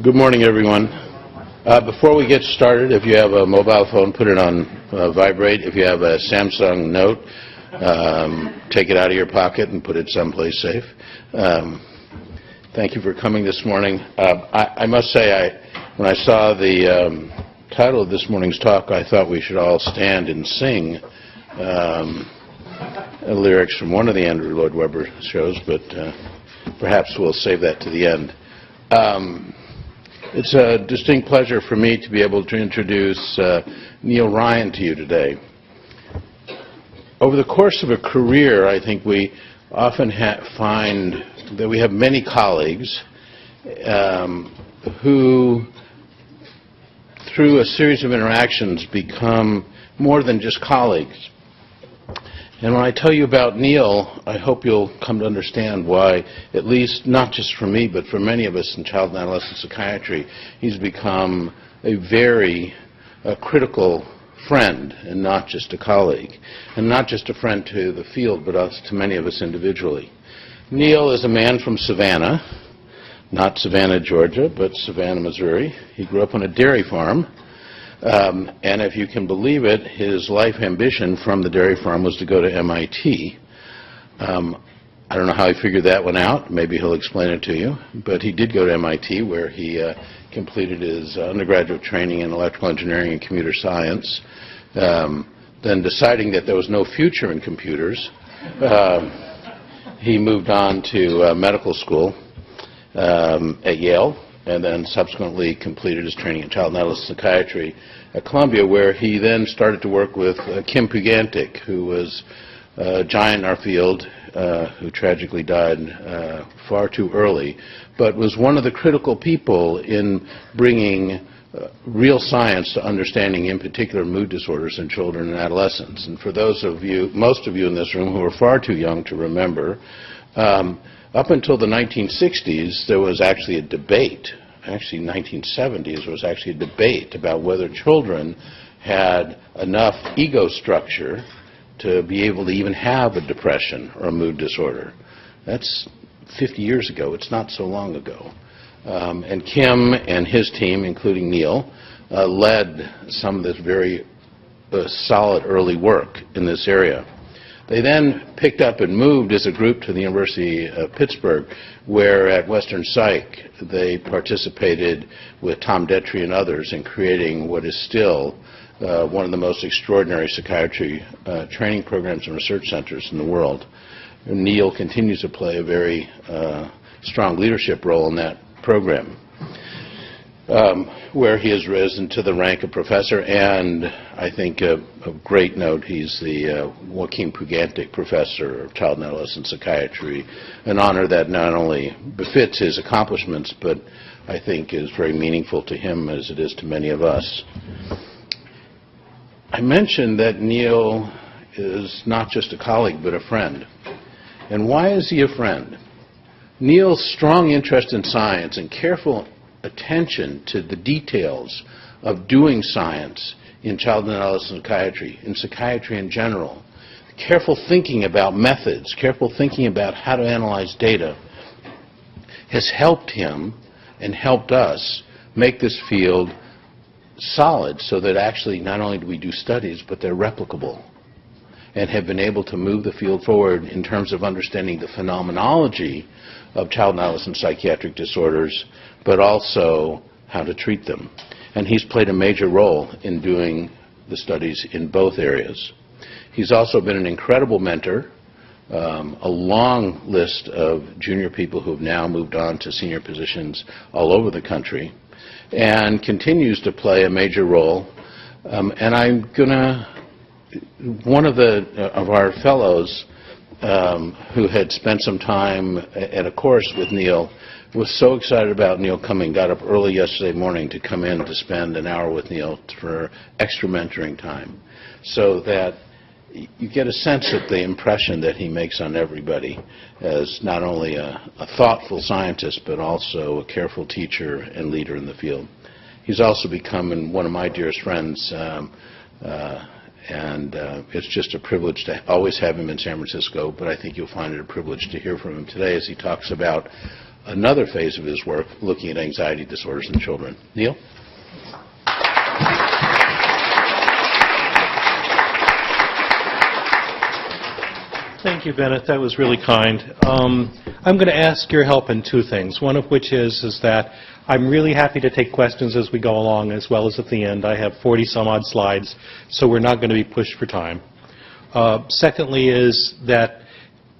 Good morning, everyone. Before we get started, if you have a mobile phone, put it on vibrate. If you have a Samsung Note, take it out of your pocket and put it someplace safe. Thank you for coming this morning. I must say, when I saw the title of this morning's talk, I thought we should all stand and sing lyrics from one of the Andrew Lloyd Webber shows, but perhaps we'll save that to the end. It's a distinct pleasure for me to be able to introduce Neal Ryan to you today. Over the course of a career, I think we often find that we have many colleagues who, through a series of interactions, become more than just colleagues. And when I tell you about Neal, I hope you'll come to understand why, at least not just for me, but for many of us in child and adolescent psychiatry, he's become a very critical friend and not just a colleague. And not just a friend to the field, but to many of us individually. Neal is a man from Savannah, not Savannah, Georgia, but Savannah, Missouri. He grew up on a dairy farm. And if you can believe it, his life ambition from the dairy farm was to go to MIT. I don't know how he figured that one out. Maybe he'll explain it to you. But he did go to MIT, where he completed his undergraduate training in electrical engineering and computer science. Then deciding that there was no future in computers, he moved on to medical school at Yale, and then subsequently completed his training in child and adolescent psychiatry at Columbia, where he then started to work with Kim Pugantic, who was a giant in our field, who tragically died far too early, but was one of the critical people in bringing real science to understanding, in particular, mood disorders in children and adolescents. And for those of you, most of you in this room who are far too young to remember, up until the 1960s, there was actually a debate, actually 1970s, there was actually a debate about whether children had enough ego structure to be able to even have a depression or a mood disorder. That's 50 years ago. It's not so long ago. And Kim and his team, including Neal, led some of this very solid early work in this area. They then picked up and moved as a group to the University of Pittsburgh, where at Western Psych they participated with Tom Detry and others in creating what is still one of the most extraordinary psychiatry training programs and research centers in the world. And Neal continues to play a very strong leadership role in that program, where he has risen to the rank of professor, and I think of great note, he's the Joaquin Pugantic Professor of Child and Adolescent Psychiatry, an honor that not only befits his accomplishments, but I think is very meaningful to him as it is to many of us. I mentioned that Neal is not just a colleague, but a friend. And why is he a friend? Neal's strong interest in science and careful attention to the details of doing science in child and adolescent psychiatry, in psychiatry in general, careful thinking about methods, careful thinking about how to analyze data, has helped him and helped us make this field solid, so that actually not only do we do studies, but they're replicable and have been able to move the field forward in terms of understanding the phenomenology of child and adolescent psychiatric disorders, but also how to treat them. And he's played a major role in doing the studies in both areas. He's also been an incredible mentor, a long list of junior people who have now moved on to senior positions all over the country, and continues to play a major role. And I'm gonna, one of our fellows who had spent some time at a course with Neal was so excited about Neal coming, got up early yesterday morning to come in to spend an hour with Neal for extra mentoring time, so that you get a sense of the impression that he makes on everybody as not only a thoughtful scientist, but also a careful teacher and leader in the field. He's also become one of my dearest friends, and it's just a privilege to always have him in San Francisco, but I think you'll find it a privilege to hear from him today as he talks about another phase of his work looking at anxiety disorders in children. Neal? Thank you, Bennett. That was really kind. I'm going to ask your help in two things. One of which is that I'm really happy to take questions as we go along, as well as at the end. I have 40-some-odd slides, so we're not going to be pushed for time. Secondly is that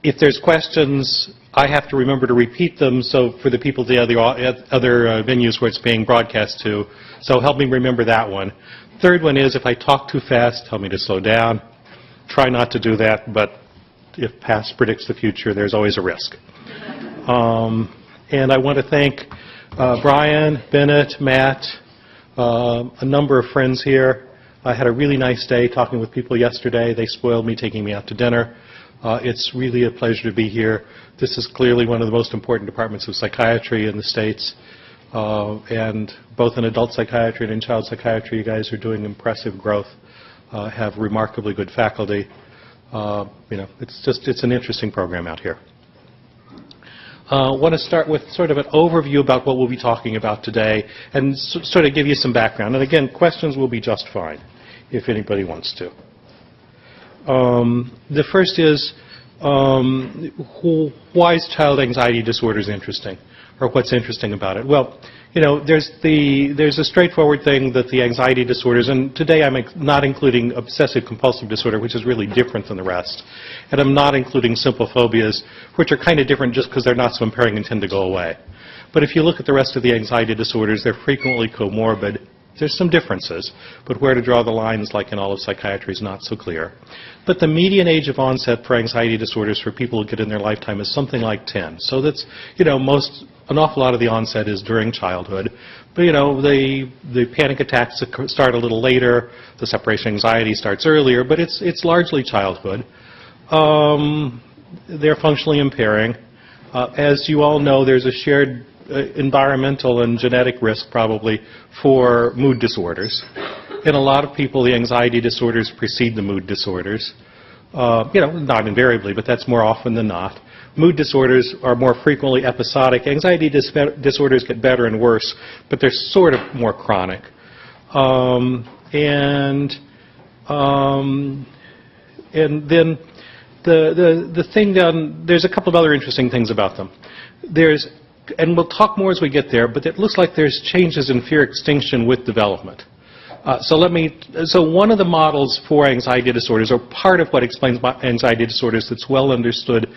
if there's questions, I have to remember to repeat them, so for the people at the other venues where it's being broadcast to, so help me remember that one. Third one is if I talk too fast, tell me to slow down. Try not to do that, but if past predicts the future, there's always a risk. And I want to thank Brian, Bennett, Matt, a number of friends here. I had a really nice day talking with people yesterday. They spoiled me taking me out to dinner. It's really a pleasure to be here. This is clearly one of the most important departments of psychiatry in the States. And both in adult psychiatry and in child psychiatry, you guys are doing impressive growth, have remarkably good faculty. It's an interesting program out here. I want to start with sort of an overview about what we'll be talking about today and sort of give you some background. And again, questions will be just fine if anybody wants to. The first is, why is child anxiety disorders interesting? Or what's interesting about it? Well, there's a straightforward thing that the anxiety disorders, and today I'm not including obsessive compulsive disorder, which is really different than the rest, and I'm not including simple phobias, which are kind of different just because they're not so impairing and tend to go away. But if you look at the rest of the anxiety disorders, they're frequently comorbid. There's some differences, but where to draw the lines, like in all of psychiatry, is not so clear. But the median age of onset for anxiety disorders for people who get in their lifetime is something like 10. So that's, an awful lot of the onset is during childhood. But, the panic attacks start a little later, the separation anxiety starts earlier, but it's largely childhood. They're functionally impairing. As you all know, there's a shared environmental and genetic risk probably for mood disorders. In a lot of people, the anxiety disorders precede the mood disorders. Not invariably, but that's more often than not. Mood disorders are more frequently episodic. Anxiety disorders get better and worse, but they're sort of more chronic. And then the thing there's a couple of other interesting things about them. And we'll talk more as we get there, but it looks like there's changes in fear extinction with development. So one of the models for anxiety disorders, or part of what explains anxiety disorders that's well understood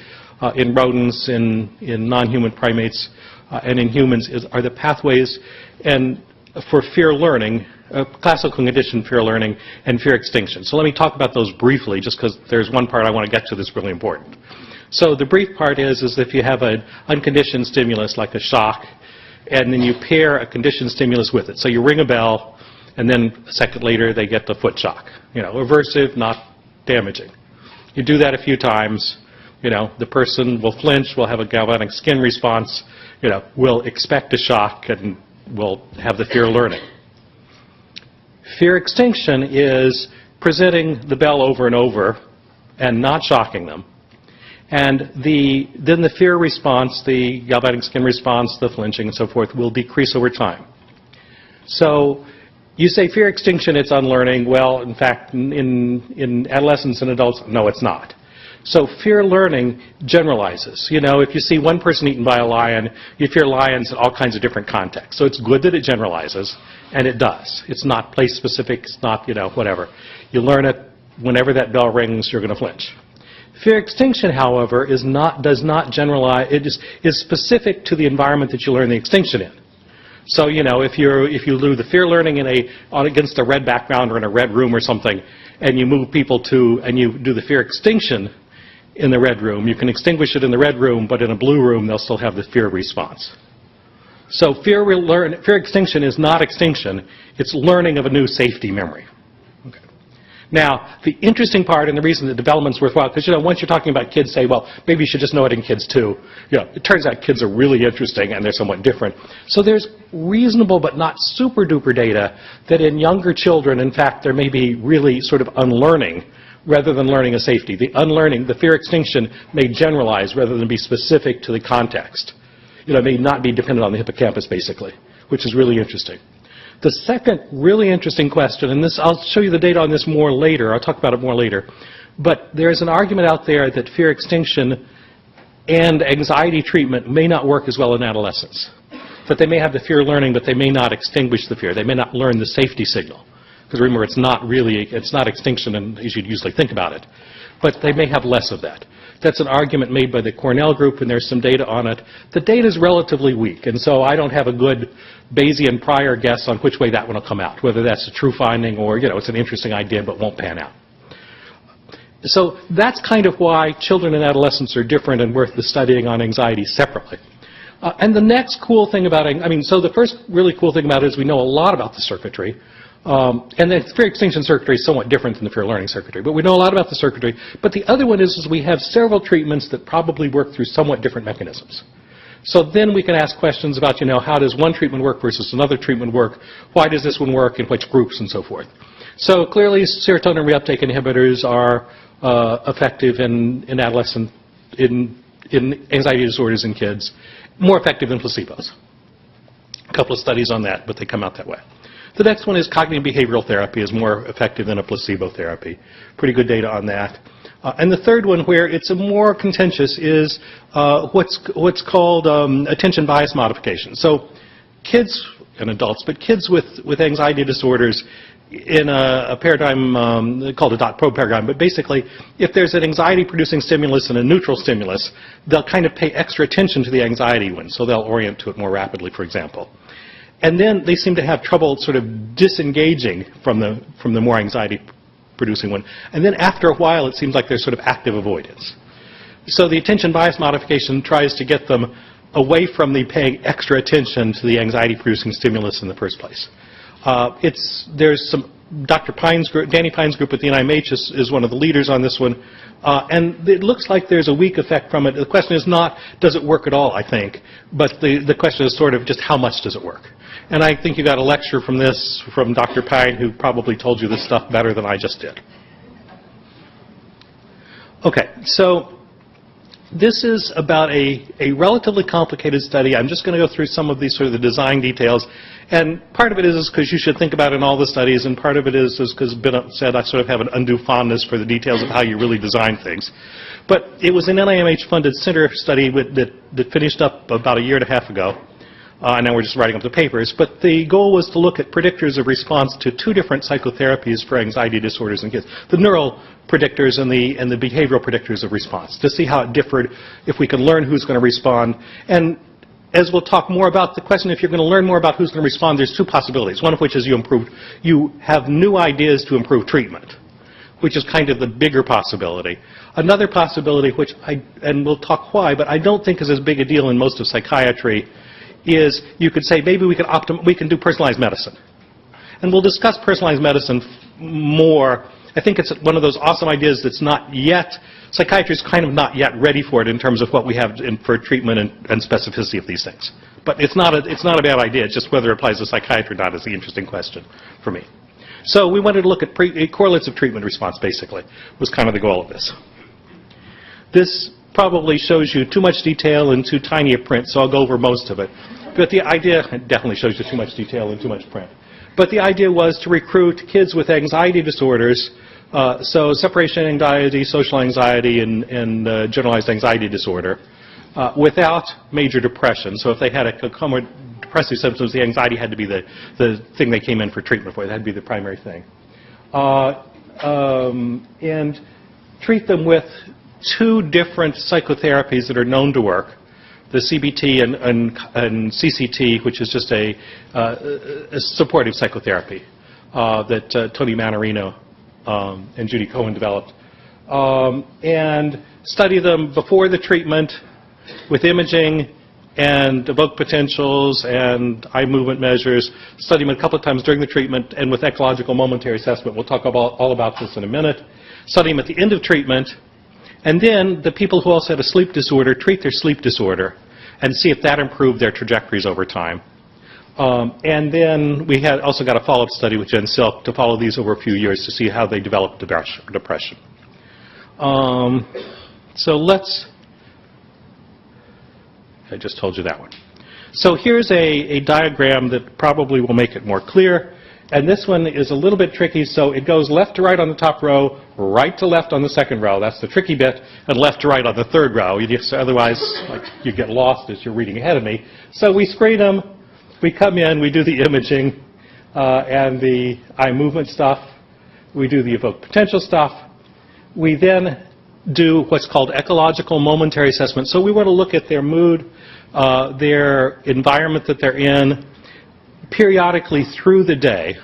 in rodents, in non-human primates, and in humans, are the pathways for fear learning, classical condition fear learning, and fear extinction. So let me talk about those briefly, just because there's one part I want to get to that's really important. So the brief part is if you have an unconditioned stimulus like a shock, and then you pair a conditioned stimulus with it. So you ring a bell, and then a second later they get the foot shock. Aversive, not damaging. You do that a few times, the person will flinch, will have a galvanic skin response, will expect a shock, and will have the fear learning. Fear extinction is presenting the bell over and over and not shocking them. And then the fear response, the galvanic skin response, the flinching and so forth will decrease over time. So you say fear extinction, it's unlearning. Well, in fact, in adolescents and adults, no, it's not. So fear learning generalizes. If you see one person eaten by a lion, you fear lions in all kinds of different contexts. So it's good that it generalizes, and it does. It's not place specific, it's not, whatever. You learn it, whenever that bell rings, you're going to flinch. Fear extinction, however, does not generalize. It is specific to the environment that you learn the extinction in. So, if you do the fear learning against a red background or in a red room or something, and you move people and you do the fear extinction in the red room, you can extinguish it in the red room, but in a blue room, they'll still have the fear response. So fear extinction is not extinction. It's learning of a new safety memory. Now, the interesting part and the reason that development's worthwhile, because, once you're talking about kids, say, well, maybe you should just know it in kids too. It turns out kids are really interesting and they're somewhat different. So there's reasonable but not super duper data that in younger children, in fact, there may be really sort of unlearning rather than learning a safety. The unlearning, the fear extinction may generalize rather than be specific to the context. It may not be dependent on the hippocampus, basically, which is really interesting. The second really interesting question, and this I'll show you the data on this more later. I'll talk about it more later. But there's an argument out there that fear extinction and anxiety treatment may not work as well in adolescence. That they may have the fear learning, but they may not extinguish the fear. They may not learn the safety signal. Because remember, it's not extinction as you'd usually think about it. But they may have less of that. That's an argument made by the Cornell group, and there's some data on it. The data is relatively weak, and so I don't have a good Bayesian prior guess on which way that one will come out, whether that's a true finding or, it's an interesting idea but won't pan out. So that's kind of why children and adolescents are different and worth the studying on anxiety separately. And the next cool thing about, so the first really cool thing about it is we know a lot about the circuitry. And the fear extinction circuitry is somewhat different than the fear learning circuitry. But we know a lot about the circuitry. But the other one is we have several treatments that probably work through somewhat different mechanisms. So then we can ask questions about, how does one treatment work versus another treatment work? Why does this one work in which groups and so forth? So clearly serotonin reuptake inhibitors are effective in anxiety disorders in kids, more effective than placebos. A couple of studies on that, but they come out that way. The next one is cognitive behavioral therapy is more effective than a placebo therapy. Pretty good data on that. And the third one, where it's more contentious, is what's called attention bias modification. So kids and adults, but kids with anxiety disorders in a paradigm called a dot-probe paradigm, but basically if there's an anxiety-producing stimulus and a neutral stimulus, they'll kind of pay extra attention to the anxiety one, so they'll orient to it more rapidly, for example. And then they seem to have trouble sort of disengaging from the more anxiety-producing one. And then after a while, it seems like there's sort of active avoidance. So the attention bias modification tries to get them away from the paying extra attention to the anxiety-producing stimulus in the first place. There's some Dr. Pine's group, Danny Pine's group at the NIMH is one of the leaders on this one. And it looks like there's a weak effect from it. The question is not, does it work at all, I think, but the question is sort of just how much does it work? And I think you got a lecture from this from Dr. Pine, who probably told you this stuff better than I just did. Okay, so this is about a relatively complicated study. I'm just going to go through some of these sort of the design details. And part of it is because you should think about it in all the studies, and part of it is because Binnett said I sort of have an undue fondness for the details of how you really design things. But it was an NIMH-funded center study that finished up about a year and a half ago. And now we're just writing up the papers. But the goal was to look at predictors of response to two different psychotherapies for anxiety disorders in kids. The neural predictors and the behavioral predictors of response, to see how it differed, if we could learn who's going to respond. And as we'll talk more about the question, if you're going to learn more about who's going to respond, there's two possibilities. One of which is you have new ideas to improve treatment, which is kind of the bigger possibility. Another possibility, and we'll talk why, but I don't think is as big a deal in most of psychiatry, is you could say maybe we can do personalized medicine. And we'll discuss personalized medicine more. I think it's one of those awesome ideas that's not yet, psychiatry is kind of not yet ready for it in terms of what we have for treatment and specificity of these things. But it's not a bad idea, it's just whether it applies to psychiatry or not is the interesting question for me. So we wanted to look at correlates of treatment response, basically, was kind of the goal of this. This probably shows you too much detail and too tiny a print, so I'll go over most of it. But the idea, it definitely shows you too much detail and too much print. But the idea was to recruit kids with anxiety disorders, so separation anxiety, social anxiety, and generalized anxiety disorder, without major depression. So if they had a comorbid depressive symptoms, the anxiety had to be the thing they came in for treatment for. It had to be the primary thing. And treat them with two different psychotherapies that are known to work, the CBT and CCT, which is just a supportive psychotherapy that Tony Manarino and Judy Cohen developed, and study them before the treatment with imaging and evoked potentials and eye movement measures, study them a couple of times during the treatment, and with ecological momentary assessment. We'll talk all about this in a minute. Study them at the end of treatment. And then the people who also had a sleep disorder treat their sleep disorder and see if that improved their trajectories over time. And then we had also got a follow-up study with Jen Silk to follow these over a few years to see how they developed depression. So let's I just told you that one. So here's a diagram that probably will make it more clear. And this one is a little bit tricky, so it goes left to right on the top row, right to left on the second row. That's the tricky bit, and left to right on the third row. Otherwise, like, you get lost as you're reading ahead of me. So we screen them, we come in, we do the imaging and the eye movement stuff. We do the evoked potential stuff. We then do what's called ecological momentary assessment. So we want to look at their mood, their environment that they're in, periodically through the day,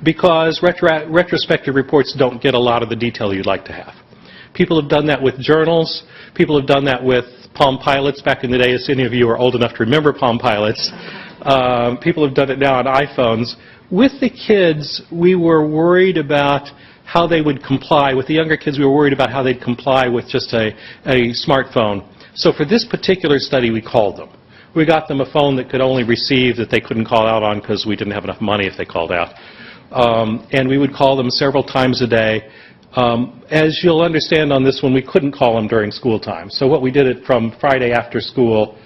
because retrospective reports don't get a lot of the detail you'd like to have. People have done that with journals. People have done that with Palm Pilots back in the day, as any of you are old enough to remember Palm Pilots. People have done it now on iPhones. With the kids, we were worried about how they would comply. With the younger kids, we were worried about how they'd comply with just a smartphone. So for this particular study, we called them. We got them a phone that could only receive, that they couldn't call out on because we didn't have enough money if they called out. And we would call them several times a day. As you'll understand on this one, we couldn't call them during school time. So what we did it from Friday after school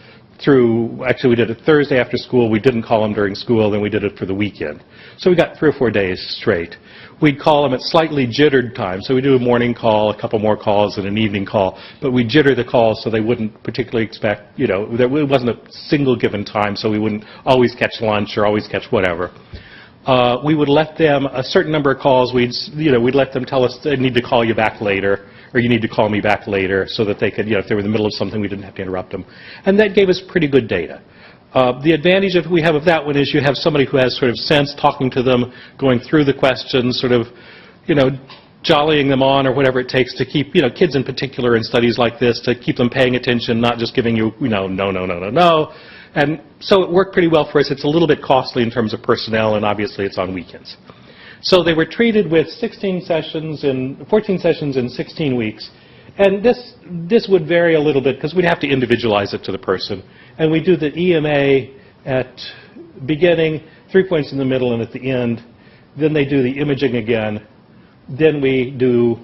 through, actually we did it Thursday after school, we didn't call them during school, then we did it for the weekend. So we got 3 or 4 days straight. We'd call them at slightly jittered times. So we do a morning call, a couple more calls, and an evening call. But we jitter the calls so they wouldn't particularly expect, it wasn't a single given time, so we wouldn't always catch lunch or always catch whatever. We would let them a certain number of calls. We'd let them tell us they need to call you back later, or you need to call me back later, so that they could, if they were in the middle of something, we didn't have to interrupt them. And that gave us pretty good data. The advantage that we have of that one is you have somebody who has sort of sense, talking to them, going through the questions, sort of, jollying them on or whatever it takes to keep, kids in particular in studies like this, to keep them paying attention, not just giving you, no, no, no, no, no. And so it worked pretty well for us. It's a little bit costly in terms of personnel, and obviously it's on weekends. So they were treated with 14 sessions in 16 weeks. And this would vary a little bit because we'd have to individualize it to the person. And we do the EMA at beginning, 3 points in the middle, and at the end. Then they do the imaging again. Then we do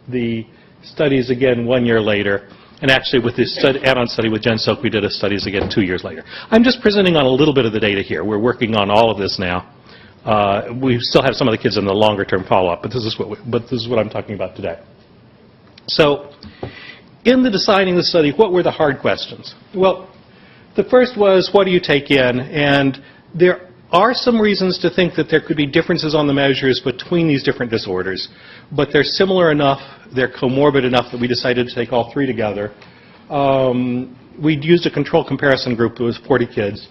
the studies again 1 year later. And actually with this add-on study with Jen Soak, we did studies again 2 years later. I'm just presenting on a little bit of the data here. We're working on all of this now. We still have some of the kids in the longer-term follow-up, but this is what I'm talking about today. So in the designing the study, what were the hard questions? Well, the first was, what do you take in? And there are some reasons to think that there could be differences on the measures between these different disorders, but they're similar enough, they're comorbid enough that we decided to take all 3 together. We used a control comparison group that was 40 kids,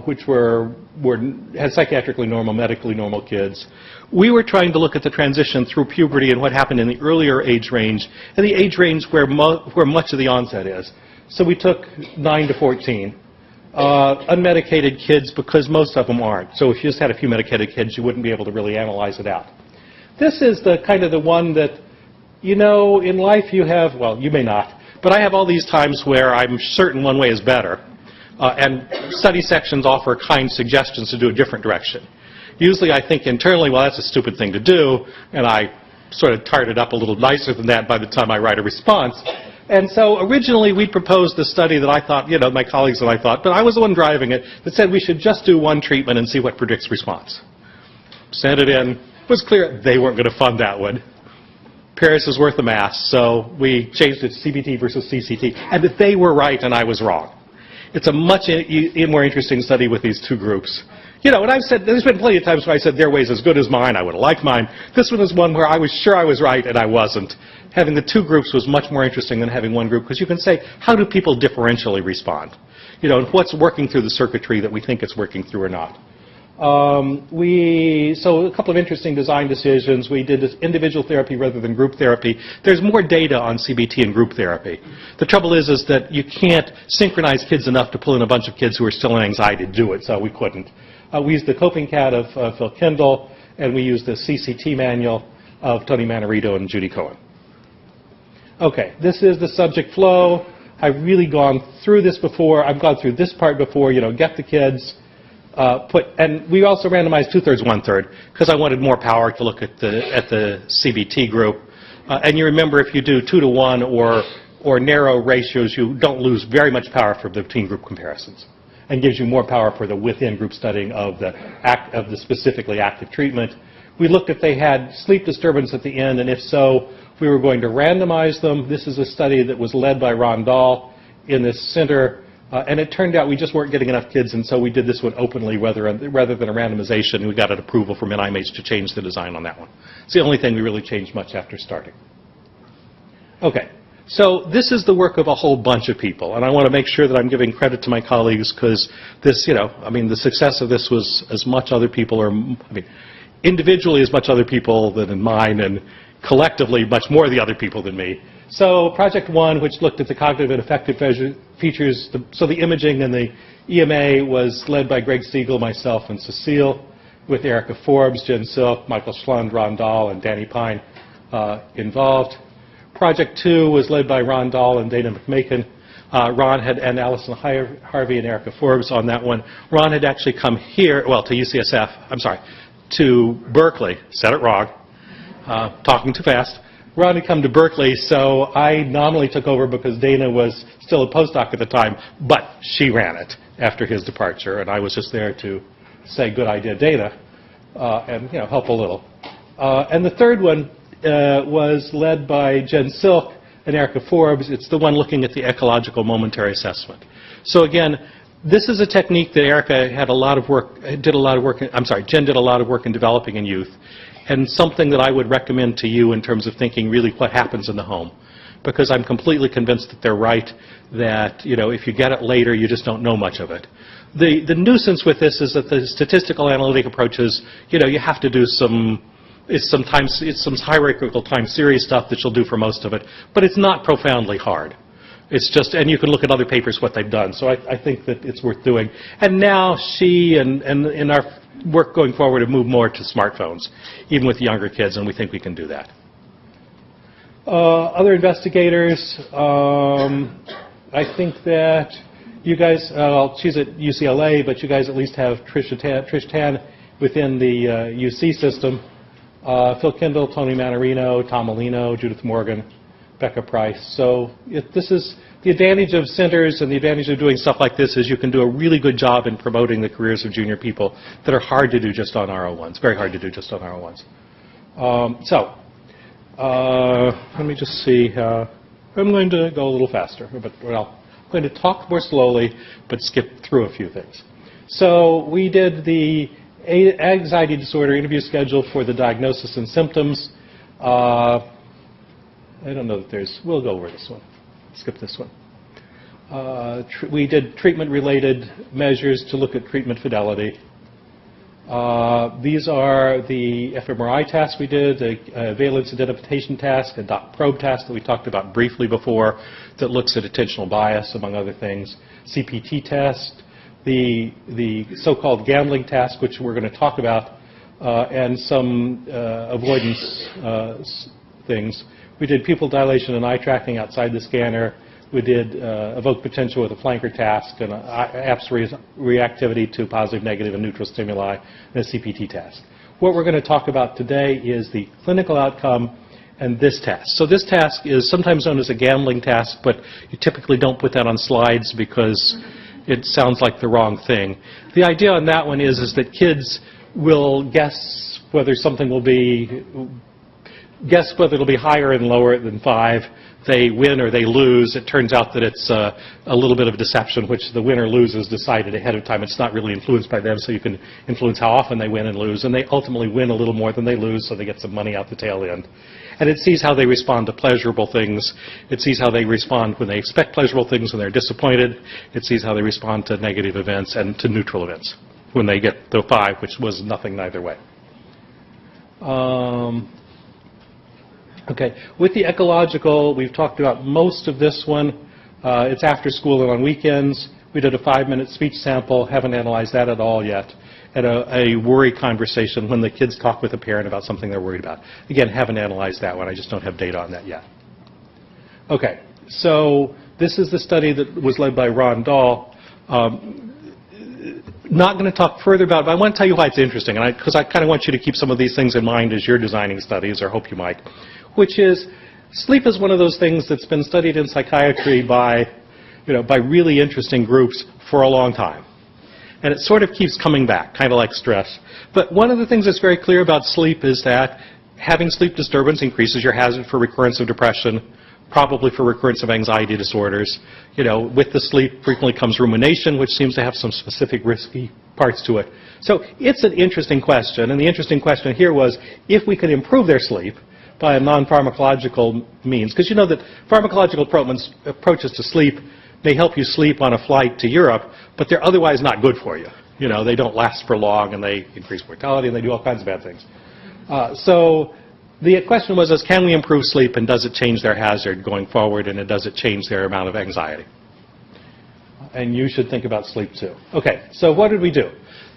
which had psychiatrically normal, medically normal kids. We were trying to look at the transition through puberty and what happened in the earlier age range, and the age range where much of the onset is. So we took 9 to 14. Unmedicated kids, because most of them aren't. So if you just had a few medicated kids, you wouldn't be able to really analyze it out. This is the kind of the one that, in life you have, well, you may not, but I have all these times where I'm certain one way is better. And study sections offer kind suggestions to do a different direction. Usually I think internally, well, that's a stupid thing to do, and I sort of tart it up a little nicer than that by the time I write a response. And so originally we proposed the study that I thought, my colleagues and I thought, but I was the one driving it, that said we should just do one treatment and see what predicts response. Sent it in. It was clear they weren't going to fund that one. Paris is worth a mass, so we changed it to CBT versus CCT. And that they were right and I was wrong. It's a much more interesting study with these 2 groups. And I've said, there's been plenty of times where I said their way is as good as mine, I would have liked mine. This one is one where I was sure I was right and I wasn't. Having the 2 groups was much more interesting than having one group, because you can say, how do people differentially respond? And what's working through the circuitry that we think it's working through or not. So a couple of interesting design decisions. We did this individual therapy rather than group therapy. There's more data on CBT and group therapy. The trouble is that you can't synchronize kids enough to pull in a bunch of kids who are still in anxiety to do it, so we couldn't. We used the Coping Cat of Phil Kendall, and we used the CCT manual of Tony Manarito and Judy Cohen. Okay, this is the subject flow. I've really gone through this before. I've gone through this part before, get the kids, and we also randomized 2/3, 1/3, because I wanted more power to look at the CBT group. And you remember, if you do 2 to 1 or or narrow ratios, you don't lose very much power for the between group comparisons, and gives you more power for the within group studying of the specifically active treatment. We looked if they had sleep disturbance at the end, and if so, we were going to randomize them. This is a study that was led by Ron Dahl in this center, and it turned out we just weren't getting enough kids, and so we did this one openly rather than a randomization. We got an approval from NIMH to change the design on that one. It's the only thing we really changed much after starting. Okay, so this is the work of a whole bunch of people, and I want to make sure that I'm giving credit to my colleagues because this, the success of this was as much other people, individually as much other people than in mine, and collectively much more of the other people than me. So project one, which looked at the cognitive and affective features, so the imaging and the EMA was led by Greg Siegel, myself, and Cecile, with Erica Forbes, Jen Silk, Michael Schlund, Ron Dahl, and Danny Pine involved. Project two was led by Ron Dahl and Dana McMakin. Ron and Allison Harvey and Erica Forbes on that one. Ron had actually come here, to UCSF, to Berkeley, said it wrong, talking too fast. Ron had come to Berkeley, so I nominally took over because Dana was still a postdoc at the time, but she ran it after his departure, and I was just there to say, good idea, Dana, and help a little. And the third one was led by Jen Silk and Erica Forbes. It's the one looking at the ecological momentary assessment. So again, this is a technique that Erica had Jen did a lot of work in developing in youth, and something that I would recommend to you in terms of thinking really what happens in the home. Because I'm completely convinced that they're right, that if you get it later, you just don't know much of it. The nuisance with this is that the statistical analytic approaches, you have to do it's some hierarchical time series stuff that you'll do for most of it, but it's not profoundly hard. It's just, and you can look at other papers what they've done. So I think that it's worth doing. And now she and in our work going forward have moved more to smartphones, even with younger kids, and we think we can do that. Other investigators, I think that you guys, she's at UCLA, but you guys at least have Trish Tan within the UC system. Phil Kindle, Tony Manarino, Tom Molino, Judith Morgan, Becca Price. So this is the advantage of centers, and the advantage of doing stuff like this is you can do a really good job in promoting the careers of junior people that are hard to do just on R01s, very hard to do just on R01s. Let me just see. I'm going to go a little faster, but I'm going to talk more slowly, but skip through a few things. So we did the anxiety disorder interview schedule for the diagnosis and symptoms. I don't know that we'll go over this one. Skip this one. We did treatment-related measures to look at treatment fidelity. These are the fMRI tasks we did, a valence identification task, a dot probe task that we talked about briefly before that looks at attentional bias, among other things, CPT test, the so-called gambling task, which we're going to talk about, and some avoidance things. We did pupil dilation and eye tracking outside the scanner. We did evoked potential with a flanker task, and APS reactivity to positive, negative, and neutral stimuli, and a CPT task. What we're going to talk about today is the clinical outcome and this task. So this task is sometimes known as a gambling task, but you typically don't put that on slides because it sounds like the wrong thing. The idea on that one is that kids will guess whether something will be it'll be higher and lower than 5. They win or they lose. It turns out that it's a little bit of a deception, which the winner loses decided ahead of time. It's not really influenced by them, so you can influence how often they win and lose. And they ultimately win a little more than they lose, so they get some money out the tail end. And it sees how they respond to pleasurable things. It sees how they respond when they expect pleasurable things, when they're disappointed. It sees how they respond to negative events and to neutral events when they get the 5, which was nothing neither way. Okay, with the ecological, we've talked about most of this one. It's after school and on weekends. We did a 5-minute speech sample, haven't analyzed that at all yet, and a worry conversation when the kids talk with a parent about something they're worried about. Again, haven't analyzed that one. I just don't have data on that yet. Okay, so this is the study that was led by Ron Dahl. Not going to talk further about it, but I want to tell you why it's interesting, because I kind of want you to keep some of these things in mind as you're designing studies, or hope you might, which is Sleep is one of those things that's been studied in psychiatry by really interesting groups for a long time. And it sort of keeps coming back, kind of like stress. But one of the things that's very clear about sleep is that having sleep disturbance increases your hazard for recurrence of depression, probably for recurrence of anxiety disorders. With the sleep frequently comes rumination, which seems to have some specific risky parts to it. So it's an interesting question, and the interesting question here was if we could improve their sleep by a non-pharmacological means, because you know that pharmacological approaches to sleep may help you sleep on a flight to Europe, but they're otherwise not good for you. They don't last for long, and they increase mortality, and they do all kinds of bad things. So the question was, can we improve sleep, and does it change their hazard going forward, and does it change their amount of anxiety? And you should think about sleep too. Okay, so what did we do?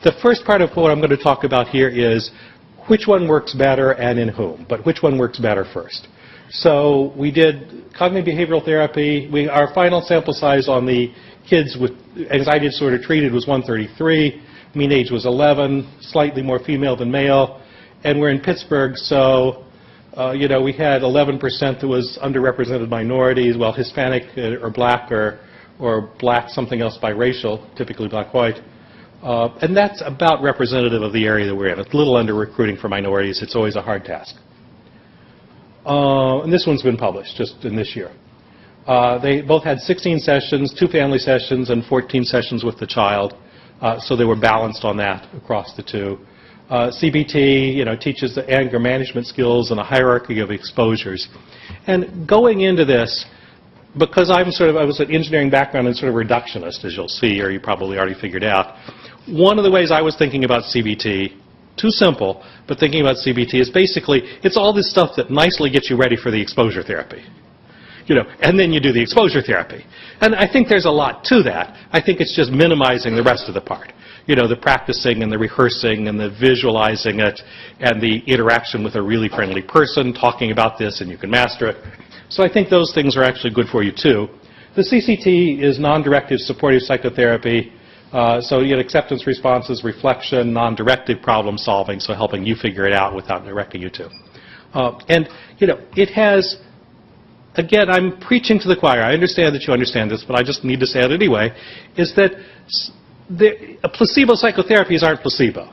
The first part of what I'm going to talk about here is which one works better and in whom, but which one works better first. So we did cognitive behavioral therapy. Our final sample size on the kids with anxiety disorder treated was 133. Mean age was 11, slightly more female than male. And we're in Pittsburgh, so we had 11% that was underrepresented minorities, well, Hispanic or black or black something else biracial, typically black-white. And that's about representative of the area that we're in. It's a little under recruiting for minorities. It's always a hard task. And this one's been published just in this year. They both had 16 sessions, 2 family sessions, and 14 sessions with the child. So they were balanced on that across the two. CBT, teaches the anger management skills and a hierarchy of exposures. And going into this, because I was an engineering background and sort of reductionist, as you'll see, or you probably already figured out, one of the ways I was thinking about CBT, too simple, but thinking about CBT is basically, it's all this stuff that nicely gets you ready for the exposure therapy. And then you do the exposure therapy. And I think there's a lot to that. I think it's just minimizing the rest of the part. The practicing and the rehearsing and the visualizing it and the interaction with a really friendly person talking about this and you can master it. So I think those things are actually good for you too. The CCT is non-directive supportive psychotherapy. So you get acceptance responses, reflection, non-directive problem solving, so helping you figure it out without directing you to. It has, again, I'm preaching to the choir. I understand that you understand this, but I just need to say it anyway, is that placebo psychotherapies aren't placebo.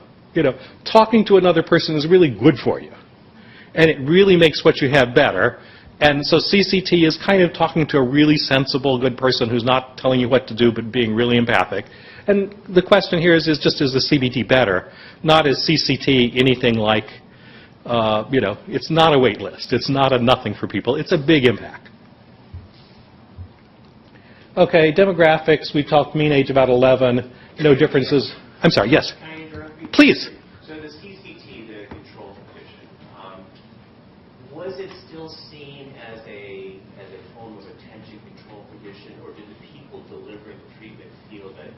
Talking to another person is really good for you. And it really makes what you have better. And so CCT is kind of talking to a really sensible, good person who's not telling you what to do but being really empathic. And the question here is the CBT better? Not is CCT anything like, it's not a wait list. It's not a nothing for people. It's a big impact. Okay, demographics. We talked mean age about 11. No differences. I'm sorry, yes. Can I interrupt you? Please. So the CCT, the control condition, was it still seen as a form of attention control condition, or did the people delivering the treatment feel that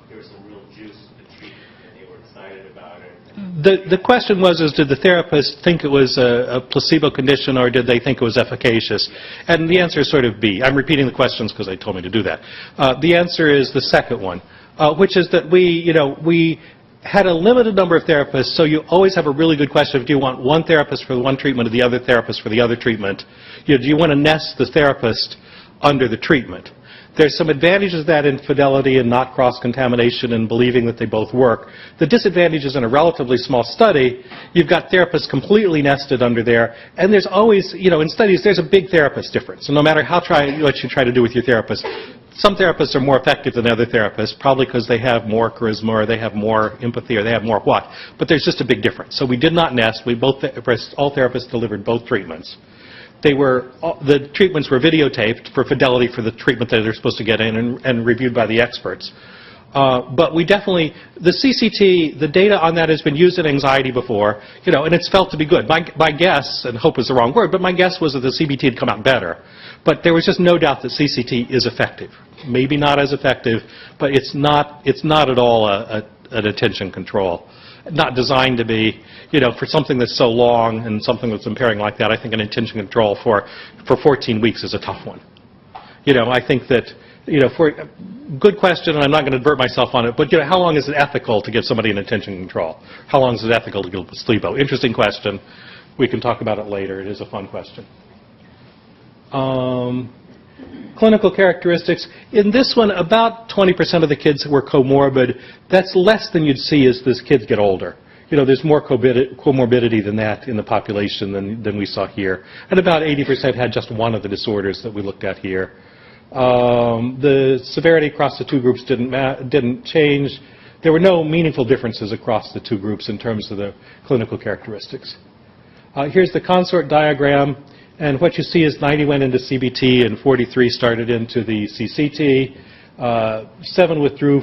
there was some real juice to the treatment and they were excited about it? The question was, did the therapist think it was a placebo condition or did they think it was efficacious? And the answer is sort of B. I'm repeating the questions because they told me to do that. The answer is the second one, which is that we had a limited number of therapists, so you always have a really good question of do you want one therapist for the one treatment or the other therapist for the other treatment? Do you want to nest the therapist under the treatment? There's some advantages of that in fidelity and not cross-contamination and believing that they both work. The disadvantage is in a relatively small study, you've got therapists completely nested under there, and there's always, in studies, there's a big therapist difference. So no matter what you try to do with your therapist, some therapists are more effective than other therapists, probably because they have more charisma or they have more empathy or they have more what. But there's just a big difference. So we did not nest. All therapists delivered both treatments. The treatments were videotaped for fidelity for the treatment that they're supposed to get in and reviewed by the experts. But we definitely, the CCT, the data on that has been used in anxiety before, and it's felt to be good. My guess, and hope is the wrong word, but my guess was that the CBT had come out better. But there was just no doubt that CCT is effective. Maybe not as effective, but it's not at all an attention control. Not designed to be, for something that's so long and something that's impairing like that. I think an attention control for 14 weeks is a tough one. I think that, for good question, and I'm not going to divert myself on it, but how long is it ethical to give somebody an attention control? How long is it ethical to give placebo? Interesting question. We can talk about it later. It is a fun question. Clinical characteristics. In this one, about 20% of the kids were comorbid. That's less than you'd see as these kids get older. You know, there's more comorbidity than that in the population than we saw here. And about 80% had just one of the disorders that we looked at here. The severity across the two groups didn't change. There were no meaningful differences across the two groups in terms of the clinical characteristics. Here's the consort diagram. And what you see is 90 went into CBT and 43 started into the CCT. 7 withdrew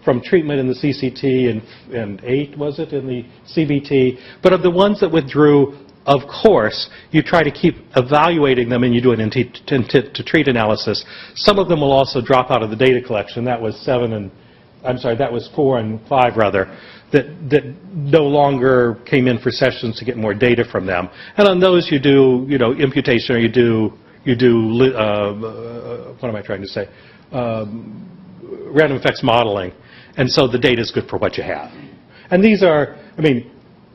from treatment in the CCT and 8, was it, in the CBT. But of the ones that withdrew, of course, you try to keep evaluating them and you do an intent to treat analysis. Some of them will also drop out of the data collection. That was 4 and 5 rather, that no longer came in for sessions to get more data from them. And on those you do, imputation, or you do what am I trying to say? Random effects modeling. And so the data is good for what you have. And these are,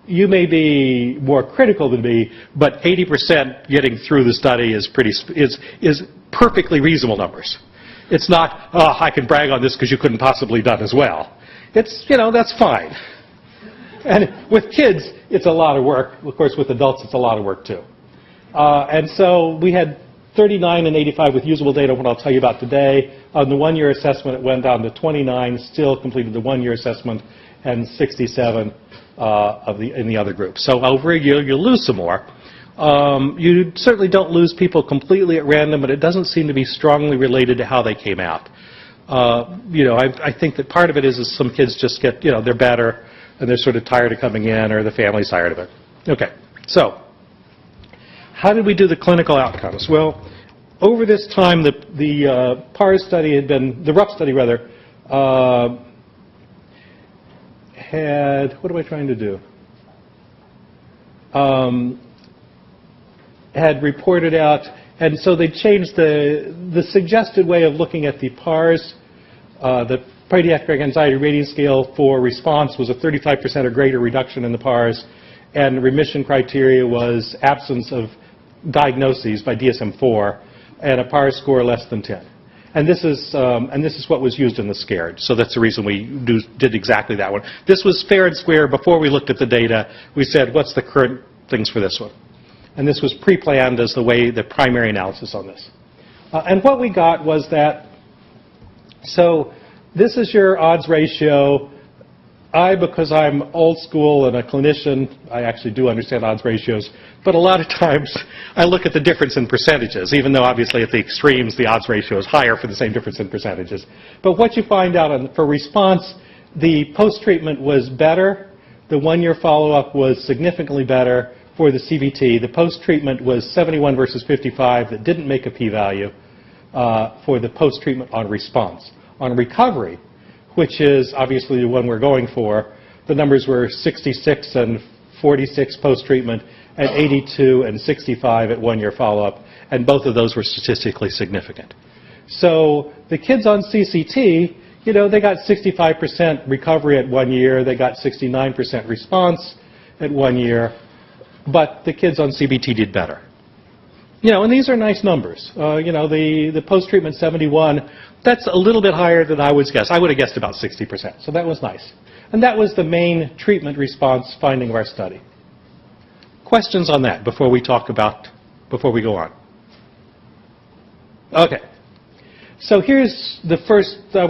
you may be more critical than me, but 80% getting through the study is perfectly reasonable numbers. It's not, oh, I can brag on this because you couldn't possibly done as well. It's, that's fine. And with kids, it's a lot of work. Of course, with adults, it's a lot of work too. And so we had 39 and 85 with usable data, what I'll tell you about today. On the one-year assessment, it went down to 29, still completed the one-year assessment, and 67 in the other group. So over a year, you'll lose some more. You certainly don't lose people completely at random, but it doesn't seem to be strongly related to how they came out. I think that part of it is some kids just get, they're better, and they're sort of tired of coming in, or the family's tired of it. Okay, so how did we do the clinical outcomes? Well, over this time, the PARS study had been, the RUP study rather, had, what am I trying to do? Had reported out, and so they changed the suggested way of looking at the PARS. The Pediatric Anxiety Rating Scale for response was a 35% or greater reduction in the PARS, and remission criteria was absence of diagnoses by DSM-4 and a PARS score less than 10. And this is what was used in the SCARED. So that's the reason we did exactly that one. This was fair and square. Before we looked at the data, we said, what's the current things for this one? And this was pre-planned as the primary analysis on this. And what we got was that, so this is your odds ratio. Because I'm old school and a clinician, I actually do understand odds ratios, but a lot of times I look at the difference in percentages, even though obviously at the extremes the odds ratio is higher for the same difference in percentages. But what you find out for response, the post-treatment was better. The one-year follow-up was significantly better for the CBT. The post-treatment was 71 versus 55 that didn't make a p-value for the post-treatment on response. On recovery, which is obviously the one we're going for, the numbers were 66 and 46 post-treatment, and 82 and 65 at one-year follow-up, and both of those were statistically significant. So the kids on CCT, they got 65% recovery at 1 year, they got 69% response at 1 year, but the kids on CBT did better. And these are nice numbers. The post-treatment 71, that's a little bit higher than I would guess. I would have guessed about 60%, so that was nice. And that was the main treatment response finding of our study. Questions on that before we go on? Okay. So here's the first here's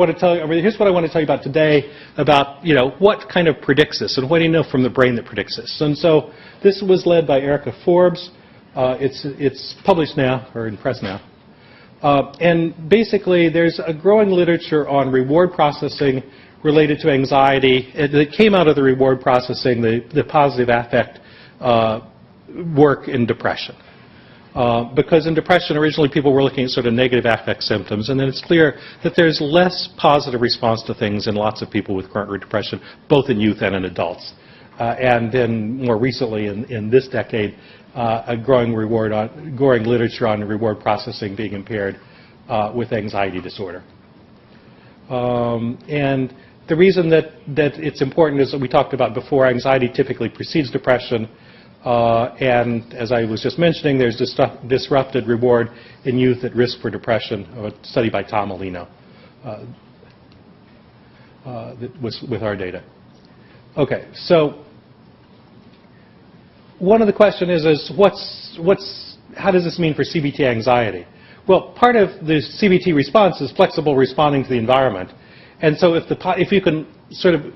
what I want to tell you about today about, what kind of predicts this and what do you know from the brain that predicts this. And so this was led by Erica Forbes. It's published now, or in press now. And basically, there's a growing literature on reward processing related to anxiety. It came out of the reward processing, the positive affect work in depression. Because in depression, originally people were looking at sort of negative affect symptoms, and then it's clear that there's less positive response to things in lots of people with current depression, both in youth and in adults. And then more recently, in this decade, a growing literature on reward processing being impaired with anxiety disorder. And the reason that it's important is that we talked about before, anxiety typically precedes depression. And as I was just mentioning, there's disrupted reward in youth at risk for depression, a study by Tom Alino that was with our data. Okay, so one of the questions is how does this mean for CBT anxiety? Well, part of the CBT response is flexible responding to the environment. And so if you can sort of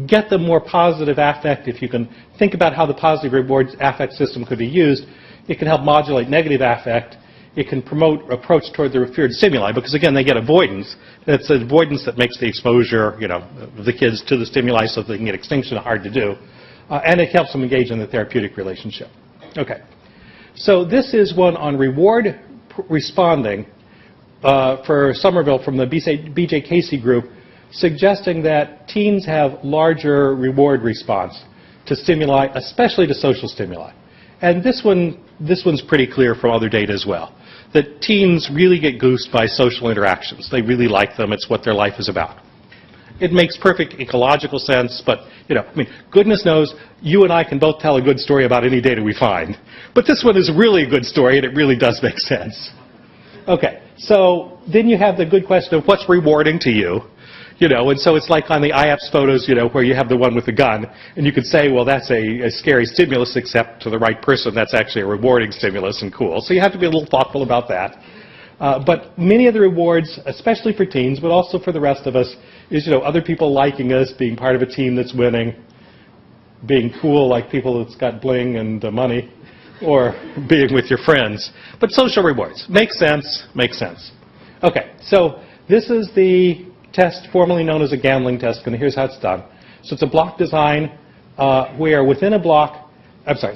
get the more positive affect, if you can think about how the positive reward affect system could be used, it can help modulate negative affect. It can promote approach toward the feared stimuli, because again, they get avoidance. It's avoidance that makes the exposure, of the kids to the stimuli so that they can get extinction hard to do. And it helps them engage in the therapeutic relationship. Okay. So this is one on reward responding for Somerville from the B.J. Casey group, suggesting that teens have larger reward response to stimuli, especially to social stimuli. And this one's pretty clear from other data as well, that teens really get goosed by social interactions. They really like them. It's what their life is about. It makes perfect ecological sense, but, goodness knows, you and I can both tell a good story about any data we find. But this one is really a good story, and it really does make sense. Okay, so then you have the good question of what's rewarding to you. And so it's like on the IAPS photos, where you have the one with the gun, and you could say, well, that's a scary stimulus, except to the right person, that's actually a rewarding stimulus and cool. So you have to be a little thoughtful about that. But many of the rewards, especially for teens, but also for the rest of us, is, other people liking us, being part of a team that's winning, being cool like people that's got bling and money, or being with your friends. But social rewards. Makes sense, makes sense. Okay, so this is the test formerly known as a gambling test, and here's how it's done. So it's a block design where within a block,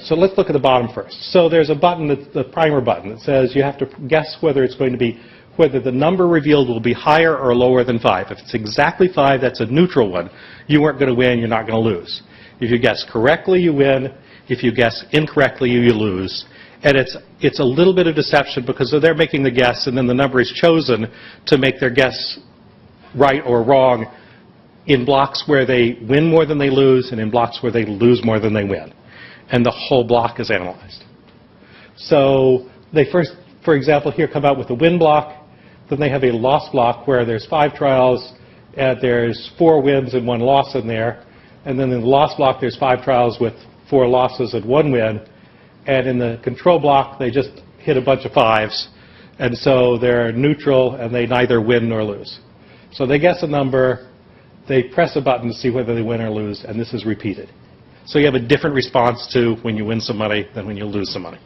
so let's look at the bottom first. So there's a button, the primer button, that says you have to guess whether the number revealed will be higher or lower than 5. If it's exactly 5, that's a neutral one. You weren't going to win, you're not going to lose. If you guess correctly, you win. If you guess incorrectly, you lose. And it's a little bit of deception because they're making the guess, and then the number is chosen to make their guess right or wrong in blocks where they win more than they lose and in blocks where they lose more than they win. And the whole block is analyzed. So they first, for example, here come out with a win block. Then they have a loss block where there's 5 trials and there's 4 wins and 1 loss in there. And then in the loss block, there's 5 trials with 4 losses and 1 win. And in the control block, they just hit a bunch of 5s. And so they're neutral and they neither win nor lose. So they guess a number, they press a button to see whether they win or lose, and this is repeated. So you have a different response to when you win some money than when you lose some money.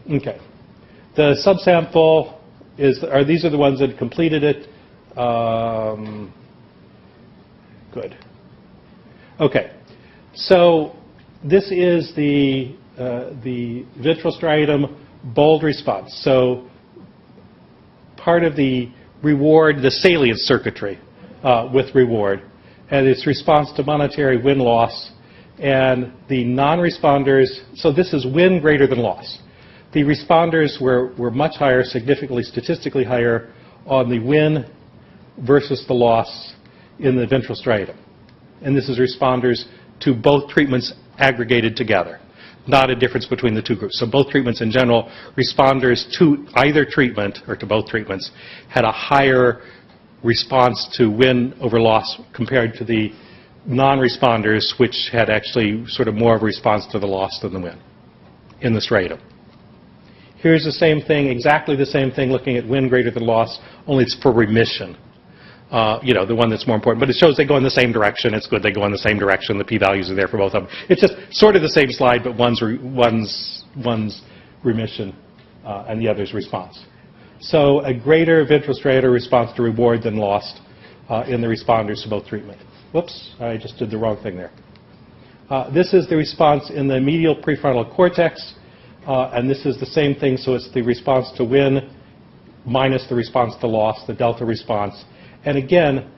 Okay. The subsample these are the ones that completed it. Good. Okay. So this is the ventral striatum bold response. So part of the reward, the salient circuitry with reward, and its response to monetary win-loss, and the non-responders, so this is win greater than loss. The responders were much higher, significantly statistically higher on the win versus the loss in the ventral striatum. And this is responders to both treatments aggregated together, not a difference between the two groups. So both treatments in general, responders to either treatment or to both treatments had a higher response to win over loss compared to the non-responders, which had actually sort of more of a response to the loss than the win in the striatum. Here's the same thing, exactly the same thing, looking at win greater than loss, only it's for remission. The one that's more important. But it shows they go in the same direction. It's good they go in the same direction. The p-values are there for both of them. It's just sort of the same slide, but one's remission and the other's response. So a greater ventral striatal response to reward than lost in the responders to both treatment. Whoops, I just did the wrong thing there. This is the response in the medial prefrontal cortex, and this is the same thing. So it's the response to win minus the response to loss, the delta response. And again,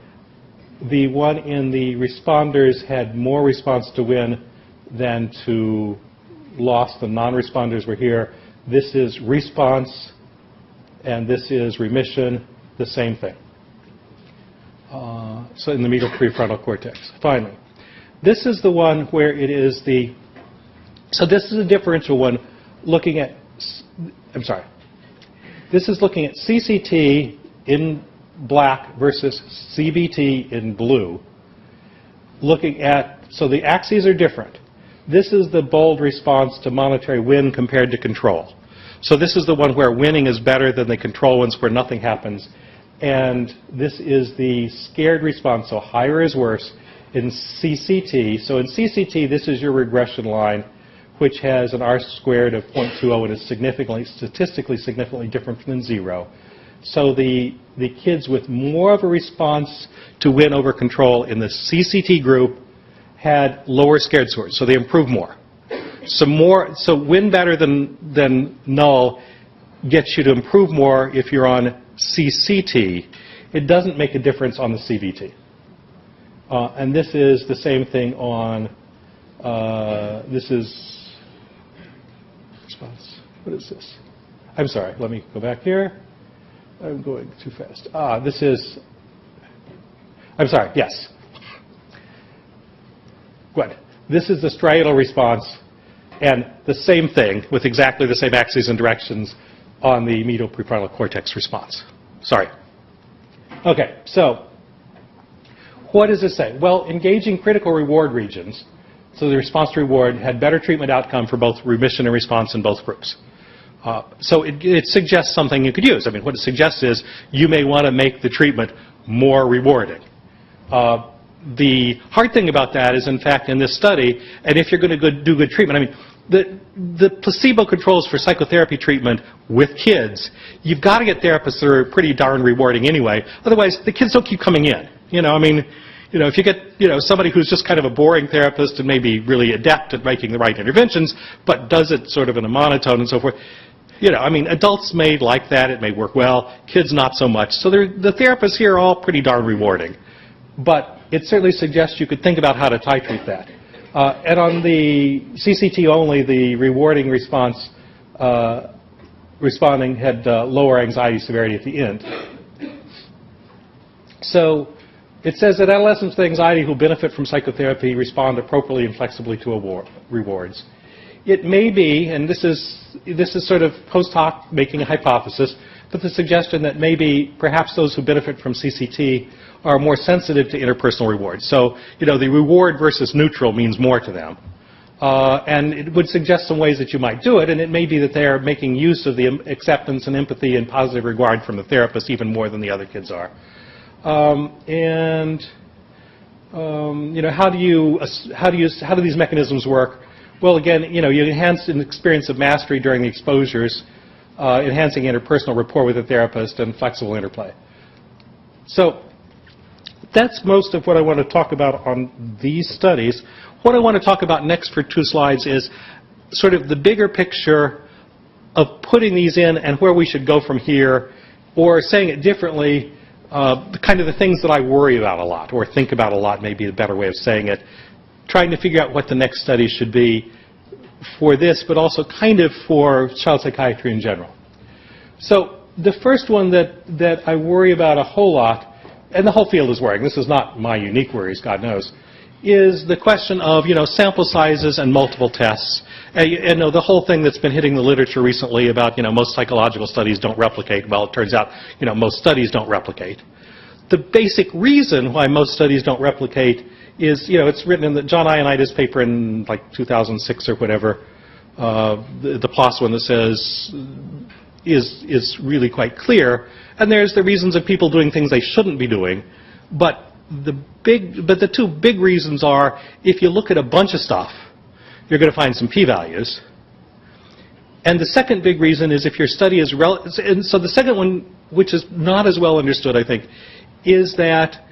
the one in the responders had more response to win than to loss. The non-responders were here. This is response, and this is remission, the same thing. So in the medial prefrontal cortex. Finally, This is the one where it is the, so this is a differential one looking at, I'm sorry, this is looking at CCT in black versus CBT in blue. Looking at, so the axes are different. This is the bold response to momentary win compared to control. So this is the one where winning is better than the control ones where nothing happens. And this is the scared response, so higher is worse in CCT. So in CCT, this is your regression line, which has an R-squared of 0.20 and is statistically significantly different than 0. So the kids with more of a response to win over control in the CCT group had lower scared scores, so they improved more. So win better than null gets you to improve more if you're on CCT. It doesn't make a difference on the CBT. And this is the same thing on, this is, response, what is this? I'm sorry, let me go back here. I'm going too fast. This is, I'm sorry, yes. Good. This is the striatal response, and the same thing with exactly the same axes and directions on the medial prefrontal cortex response. Sorry. Okay, so what does this say? Well, engaging critical reward regions, so the response to reward had better treatment outcome for both remission and response in both groups. So it suggests something you could use. I mean, what it suggests is you may want to make the treatment more rewarding. The hard thing about that is, in fact, in this study, and if you're going to do good treatment, I mean, the placebo controls for psychotherapy treatment with kids, you've got to get therapists that are pretty darn rewarding anyway. Otherwise, the kids don't keep coming in. I mean, if you get, somebody who's just kind of a boring therapist and maybe really adept at making the right interventions, but does it sort of in a monotone and so forth, I mean, adults may like that. It may work well. Kids, not so much. So the therapists here are all pretty darn rewarding. But it certainly suggests you could think about how to titrate that. And on the CCT only, the rewarding response responding had lower anxiety severity at the end. So it says that adolescents with anxiety who benefit from psychotherapy respond appropriately and flexibly to rewards. It may be, and this is sort of post hoc making a hypothesis, but the suggestion that maybe perhaps those who benefit from CCT are more sensitive to interpersonal rewards. So, the reward versus neutral means more to them. And it would suggest some ways that you might do it, and it may be that they are making use of the acceptance and empathy and positive regard from the therapist even more than the other kids are. How do these mechanisms work? Well, again, you enhance an experience of mastery during the exposures, enhancing interpersonal rapport with the therapist and flexible interplay. So that's most of what I want to talk about on these studies. What I want to talk about next for 2 slides is sort of the bigger picture of putting these in and where we should go from here, or saying it differently, kind of the things that I worry about a lot, or think about a lot, may be a better way of saying it, trying to figure out what the next study should be for this, but also kind of for child psychiatry in general. So the first one that I worry about a whole lot, and the whole field is worrying, this is not my unique worries, God knows, is the question of, sample sizes and multiple tests. And the whole thing that's been hitting the literature recently about, most psychological studies don't replicate. Well, it turns out, most studies don't replicate. The basic reason why most studies don't replicate is, it's written in the John Ioannidis paper in like 2006 or whatever, the PLOS one that says is really quite clear. And there's the reasons of people doing things they shouldn't be doing. But the 2 big reasons are, if you look at a bunch of stuff, you're going to find some p-values. And the second big reason is if your study is and so the second one, which is not as well understood, I think, is that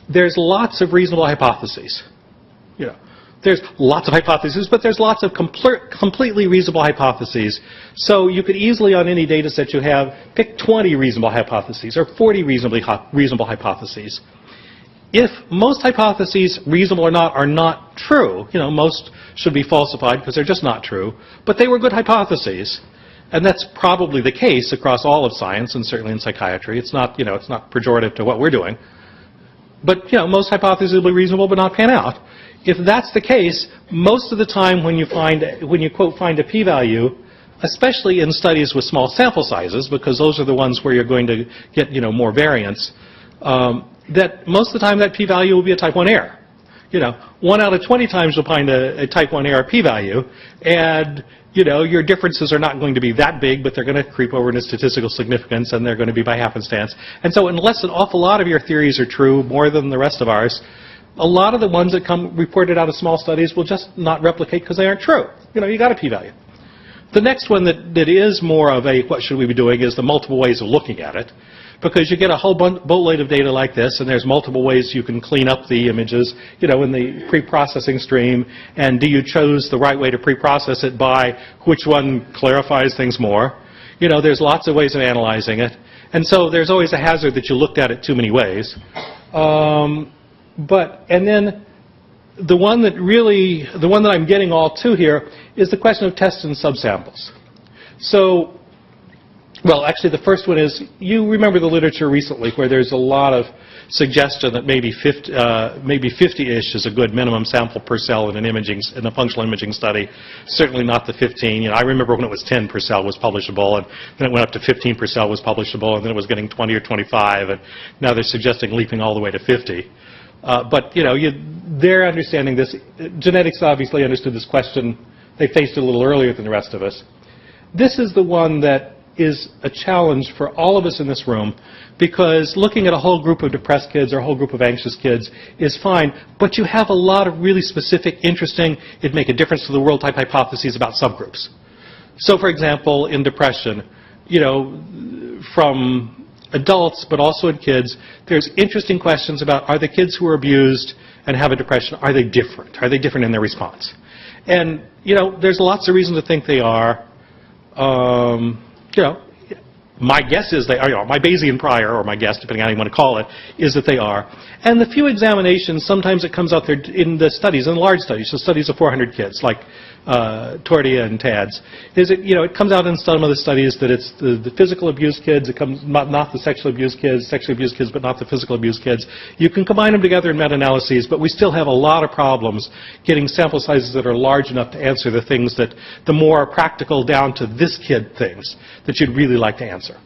there's lots of reasonable hypotheses. There's lots of hypotheses, but there's lots of completely reasonable hypotheses. So you could easily, on any data set you have, pick 20 reasonable hypotheses or 40 reasonable hypotheses. If most hypotheses, reasonable or not, are not true, most should be falsified because they're just not true, but they were good hypotheses. And that's probably the case across all of science, and certainly in psychiatry. It's not, it's not pejorative to what we're doing. But, most hypotheses will be reasonable but not pan out. if that's the case, most of the time when you quote find a p-value, especially in studies with small sample sizes, because those are the ones where you're going to get more variance, that most of the time that p-value will be a type 1 error. 1 out of 20 times you'll find a type 1 error p-value, and your differences are not going to be that big, but they're going to creep over into statistical significance, and they're going to be by happenstance. And so unless an awful lot of your theories are true, more than the rest of ours, a lot of the ones that come reported out of small studies will just not replicate because they aren't true. You got a p-value. The next one that is more of a what should we be doing is the multiple ways of looking at it, because you get a whole boatload of data like this, and there's multiple ways you can clean up the images, in the pre-processing stream, and do you choose the right way to pre-process it by which one clarifies things more? There's lots of ways of analyzing it, and so there's always a hazard that you looked at it too many ways. And then the one that I'm getting all to here is the question of tests and subsamples. So, well, actually the first one is, you remember the literature recently where there's a lot of suggestion that maybe 50-ish is a good minimum sample per cell in a functional imaging study. Certainly not the 15. I remember when it was 10 per cell was publishable, and then it went up to 15 per cell was publishable, and then it was getting 20 or 25, and now they're suggesting leaping all the way to 50. But they're understanding this. Genetics obviously understood this question. They faced it a little earlier than the rest of us. This is the one that is a challenge for all of us in this room, because looking at a whole group of depressed kids or a whole group of anxious kids is fine, but you have a lot of really specific, interesting, it'd make a difference to the world type hypotheses about subgroups. So for example, in depression, from adults, but also in kids, there's interesting questions about, are the kids who are abused and have a depression, are they different? Are they different in their response? And, there's lots of reason to think they are. My guess is they are, my Bayesian prior, or my guess, depending on how you want to call it, is that they are. And the few examinations, sometimes it comes out there in the studies, in large studies, so studies of 400 kids, like Tordia and Tad's, is it comes out in some of the studies that it's the physical abused kids, it comes not the sexually abused kids, but not the physical abused kids. You can combine them together in meta-analyses, but we still have a lot of problems getting sample sizes that are large enough to answer the things that, the more practical down to this kid things that you'd really like to answer.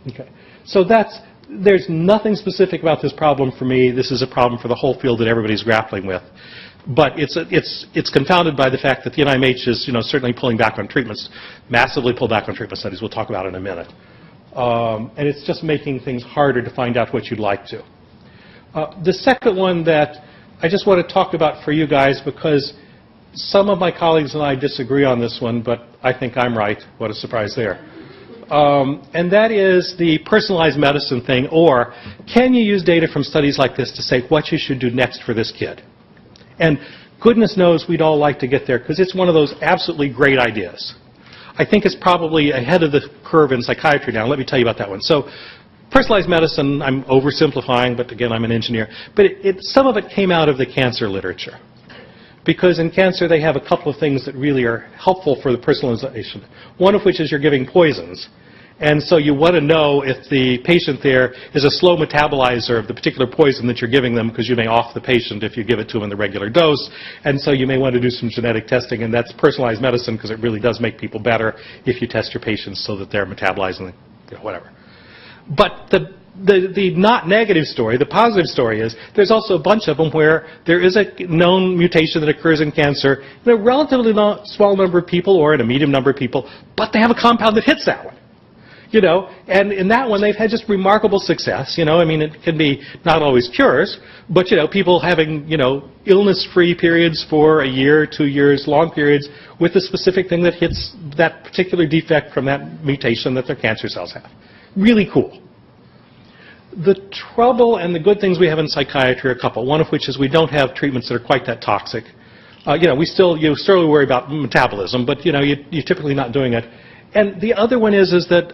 Okay, so there's nothing specific about this problem for me. This is a problem for the whole field that everybody's grappling with. But it's confounded by the fact that the NIMH is certainly pulling back on treatments, massively pulled back on treatment studies. We'll talk about it in a minute. And it's just making things harder to find out what you'd like to. The second one that I just want to talk about for you guys, because some of my colleagues and I disagree on this one, but I think I'm right. What a surprise there. And that is the personalized medicine thing, or can you use data from studies like this to say what you should do next for this kid? And goodness knows we'd all like to get there, because it's one of those absolutely great ideas. I think it's probably ahead of the curve in psychiatry now. Let me tell you about that one. So personalized medicine, I'm oversimplifying, but again, I'm an engineer. But some of it came out of the cancer literature. Because in cancer, they have a couple of things that really are helpful for the personalization. One of which is you're giving poisons. And so you want to know if the patient there is a slow metabolizer of the particular poison that you're giving them, because you may off the patient if you give it to them in the regular dose. And so you may want to do some genetic testing, and that's personalized medicine, because it really does make people better if you test your patients so that they're metabolizing, whatever. But the not negative story, the positive story is there's also a bunch of them where there is a known mutation that occurs in cancer in a relatively small number of people or in a medium number of people, but they have a compound that hits that one. And in that one, they've had just remarkable success. I mean, it can be not always cures, but, people having, illness-free periods for a year, 2 years, long periods with a specific thing that hits that particular defect from that mutation that their cancer cells have. Really cool. The trouble and the good things we have in psychiatry are a couple, one of which is we don't have treatments that are quite that toxic. You still worry about metabolism, but, you're typically not doing it. And the other one is that,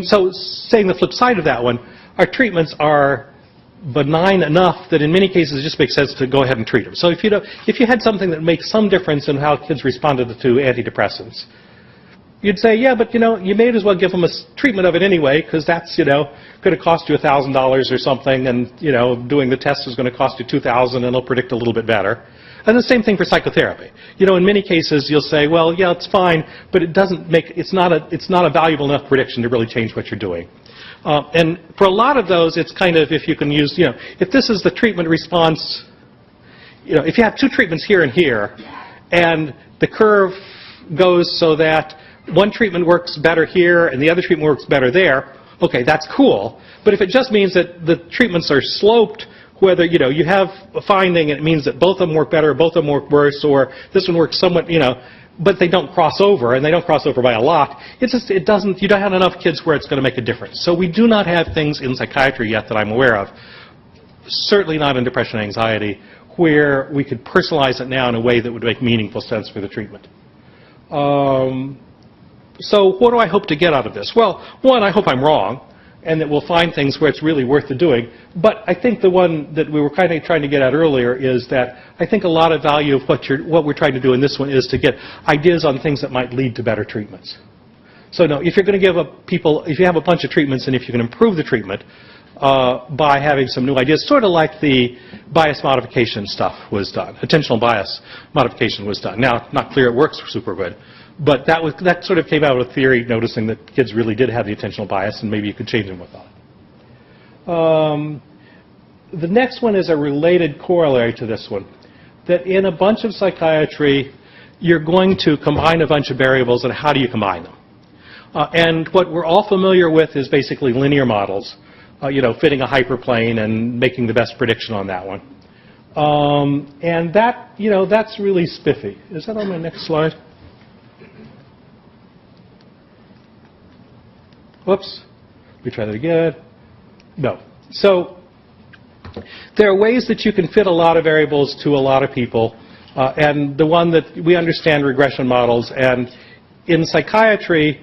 so saying the flip side of that one, our treatments are benign enough that in many cases it just makes sense to go ahead and treat them. So if you had something that makes some difference in how kids responded to antidepressants, you'd say, yeah, but you may as well give them a treatment of it anyway, because that's going to cost you $1,000 or something, and doing the test is going to cost you $2,000, and it'll predict a little bit better. And the same thing for psychotherapy. You know, in many cases, you'll say, well, yeah, it's fine, but it's not a valuable enough prediction to really change what you're doing. And for a lot of those, it's kind of, if you can use, you know, if this is the treatment response, you know, if you have two treatments here and here, and the curve goes so that one treatment works better here and the other treatment works better there, okay, that's cool. But if it just means that the treatments are sloped, whether, you know, you have a finding and it means that both of them work better, both of them work worse, or this one works somewhat, you know, but they don't cross over, and they don't cross over by a lot, it's just, it doesn't, you don't have enough kids where it's going to make a difference. So we do not have things in psychiatry yet that I'm aware of, certainly not in depression and anxiety, where we could personalize it now in a way that would make meaningful sense for the treatment. So what do I hope to get out of this? Well, one, I hope I'm wrong, and that we'll find things where it's really worth the doing. But I think the one that we were kind of trying to get at earlier is that I think a lot of value of what we're trying to do in this one is to get ideas on things that might lead to better treatments. So no, if you're going to give people, if you have a bunch of treatments and if you can improve the treatment by having some new ideas, sort of like the bias modification stuff was done, attentional bias modification was done. Now, not clear it works super good. But that sort of came out of theory, noticing that kids really did have the attentional bias, and maybe you could change them with that. The next one is a related corollary to this one, that in a bunch of psychiatry, you're going to combine a bunch of variables, and how do you combine them? And what we're all familiar with is basically linear models, you know, fitting a hyperplane and making the best prediction on that one. And that, you know, that's really spiffy. Is that on my next slide? Whoops. Let me try that again. No. So there are ways that you can fit a lot of variables to a lot of people. And the one that we understand regression models. And in psychiatry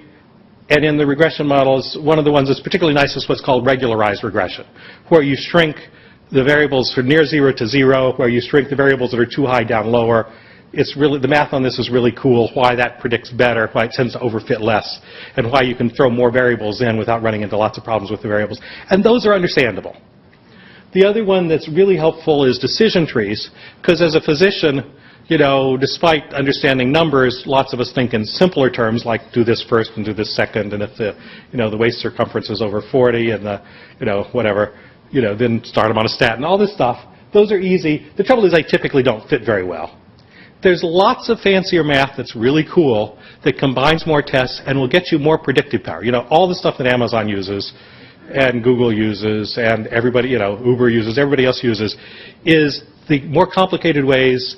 and in the regression models, one of the ones that's particularly nice is what's called regularized regression, where you shrink the variables from near zero to zero, where you shrink the variables that are too high down lower. It's really, the math on this is really cool, why that predicts better, why it tends to overfit less, and why you can throw more variables in without running into lots of problems with the variables. And those are understandable. The other one that's really helpful is decision trees, because as a physician, you know, despite understanding numbers, lots of us think in simpler terms, like do this first and do this second, and if the, you know, the waist circumference is over 40 and the, you know, whatever, you know, then start them on a statin, all this stuff. Those are easy. The trouble is they typically don't fit very well. There's lots of fancier math that's really cool that combines more tests and will get you more predictive power. You know, all the stuff that Amazon uses and Google uses and everybody, you know, Uber uses, everybody else uses, is the more complicated ways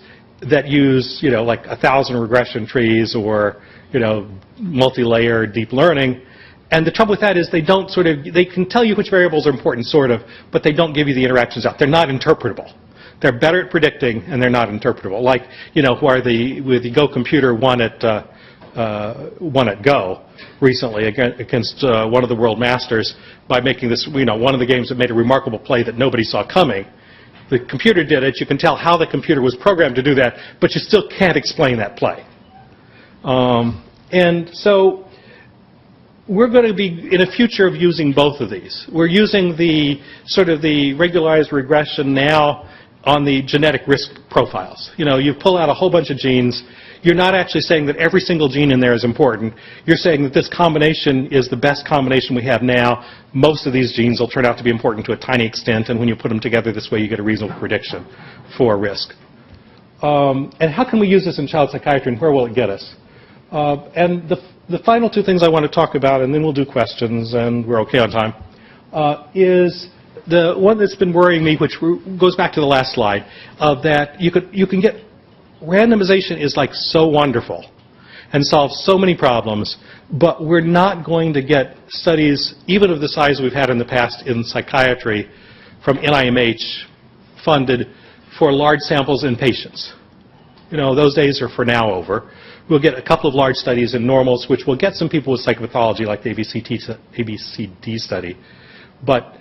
that use, you know, like 1,000 regression trees or, you know, multi-layer deep learning. And the trouble with that is they don't sort of, they can tell you which variables are important, sort of, but they don't give you the interactions out. They're not interpretable. They're better at predicting, and they're not interpretable. Like, you know, where the Go computer won at Go recently against one of the world masters by making this, you know, one of the games that made a remarkable play that nobody saw coming. The computer did it. You can tell how the computer was programmed to do that, but you still can't explain that play. And so we're going to be in a future of using both of these. We're using the sort of the regularized regression now on the genetic risk profiles. You know, you pull out a whole bunch of genes. You're not actually saying that every single gene in there is important. You're saying that this combination is the best combination we have now. Most of these genes will turn out to be important to a tiny extent, and when you put them together this way, you get a reasonable prediction for risk. And how can we use this in child psychiatry, and where will it get us? And the final two things I want to talk about, and then we'll do questions, and we're okay on time, is the one that's been worrying me, which goes back to the last slide, of that you can get randomization is like so wonderful and solves so many problems, but we're not going to get studies, even of the size we've had in the past in psychiatry, from NIMH funded for large samples in patients. You know, those days are for now over. We'll get a couple of large studies in normals, which will get some people with psychopathology, like the ABCD study, but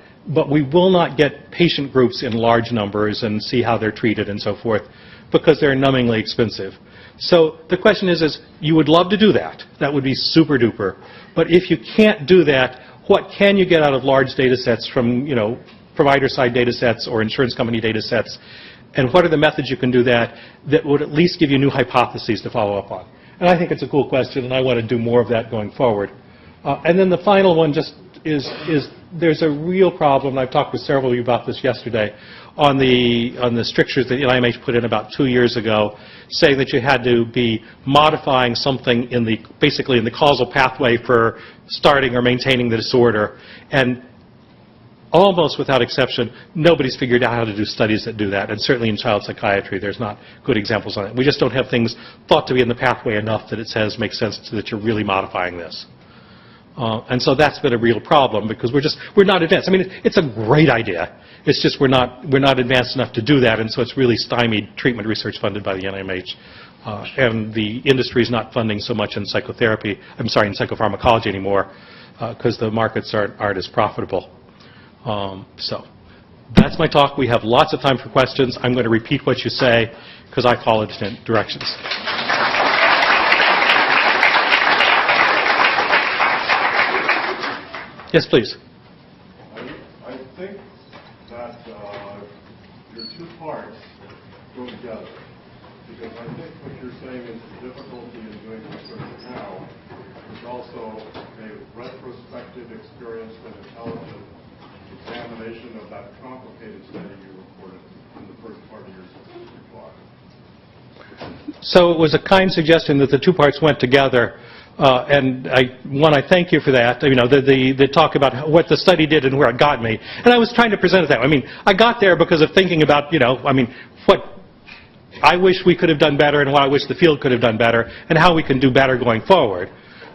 we will not get patient groups in large numbers and see how they're treated and so forth, because they're numbingly expensive. So the question is you would love to do that. That would be super duper. But if you can't do that, what can you get out of large data sets from, you know, provider side data sets or insurance company data sets? And what are the methods you can do that would at least give you new hypotheses to follow up on? And I think it's a cool question, and I want to do more of that going forward. And then the final one just is there's a real problem, and I've talked with several of you about this yesterday, on the strictures that NIMH put in about 2 years ago, saying that you had to be modifying something basically in the causal pathway for starting or maintaining the disorder. And almost without exception, nobody's figured out how to do studies that do that. And certainly in child psychiatry, there's not good examples on it. We just don't have things thought to be in the pathway enough that it says makes sense that you're really modifying this. And so that's been a real problem because we're not advanced. I mean, it's a great idea. It's just we're not advanced enough to do that, and so it's really stymied treatment research funded by the NIMH. And the industry is not funding so much in psychotherapy, in psychopharmacology anymore, because the markets aren't as profitable. So that's my talk. We have lots of time for questions. I'm going to repeat what you say because I follow different directions. Yes, please. I think that your two parts go together, because I think what you're saying is the difficulty in doing research now is also a retrospective experience and intelligent examination of that complicated study you reported in the first part of your talk. So it was a kind suggestion that the two parts went together. And I thank you for that. You know, the talk about what the study did and where it got me. And I was trying to present it that way. I mean, I got there because of thinking about, what I wish we could have done better and what I wish the field could have done better and how we can do better going forward.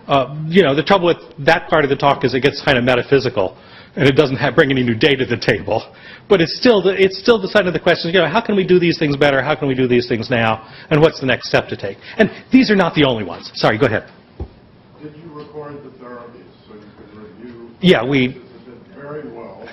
The trouble with that part of the talk is it gets kind of metaphysical and it doesn't bring any new data to the table. But it's still the side of the question, how can we do these things better? How can we do these things now? And what's the next step to take? And these are not the only ones. Sorry, go ahead. Did you record the therapies so you could review? Yeah, cases that did very well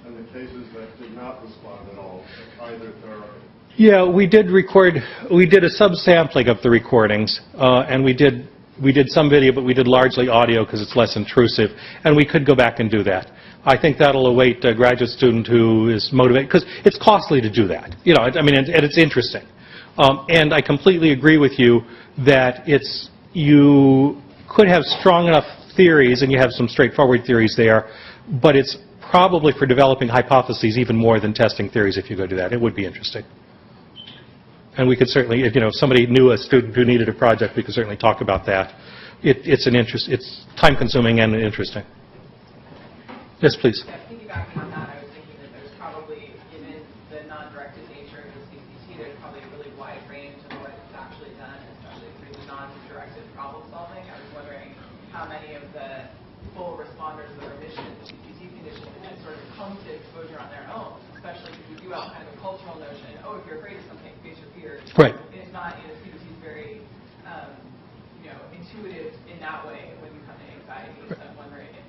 and the cases that did not respond at all to either therapy? Yeah, we did a subsampling of the recordings, and we did some video, but we did largely audio because it's less intrusive, and we could go back and do that. I think that'll await a graduate student who is motivated, because it's costly to do that. And it's interesting. And I completely agree with you that you could have strong enough theories, and you have some straightforward theories there, but it's probably for developing hypotheses even more than testing theories if you go do that. It would be interesting. And we could certainly, if somebody knew a student who needed a project, we could certainly talk about that. It's time-consuming and interesting. Yes, please. Yeah, piggybacking on that, I was thinking that there's probably, given the non-directed nature of the CCT, there's probably a really wide range of what is actually done, especially through the non-directed problem solving. I was wondering how many of the full responders of the remission of the CCT condition that just sort of come to exposure on their own, especially because we do have kind of a cultural notion, if you're afraid of something, face your fears. Right. It's not, CBT is very, intuitive in that way when you come to anxiety. So I'm wondering if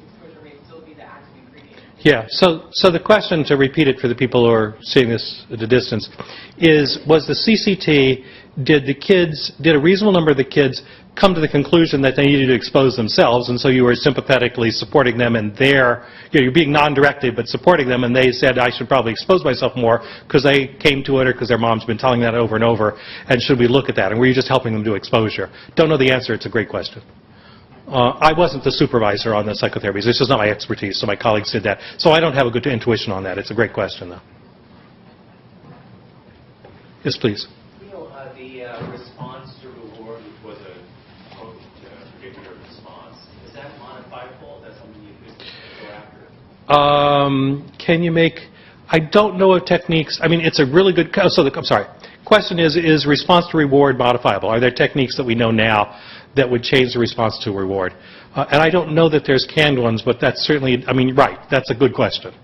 exposure may still be the active ingredient. Yeah, so the question, to repeat it for the people who are seeing this at a distance, was the CCT, did a reasonable number of the kids come to the conclusion that they needed to expose themselves, and so you were sympathetically supporting them in you're being non-directed but supporting them, and they said, I should probably expose myself more because they came to it or because their mom's been telling that over and over, and should we look at that? And were you just helping them do exposure? Don't know the answer. It's a great question. I wasn't the supervisor on the psychotherapies. This is not my expertise, so my colleagues did that. So I don't have a good intuition on that. It's a great question, though. Yes, please. Neal, the response to reward, which was a quote, predictor response, is that modifiable? Is that something you could go after? Can you make... I don't know of techniques. I mean, it's a really good... I'm sorry. Question is response to reward modifiable? Are there techniques that we know now that would change the response to reward? And I don't know that there's canned ones, but that's certainly... right. That's a good question.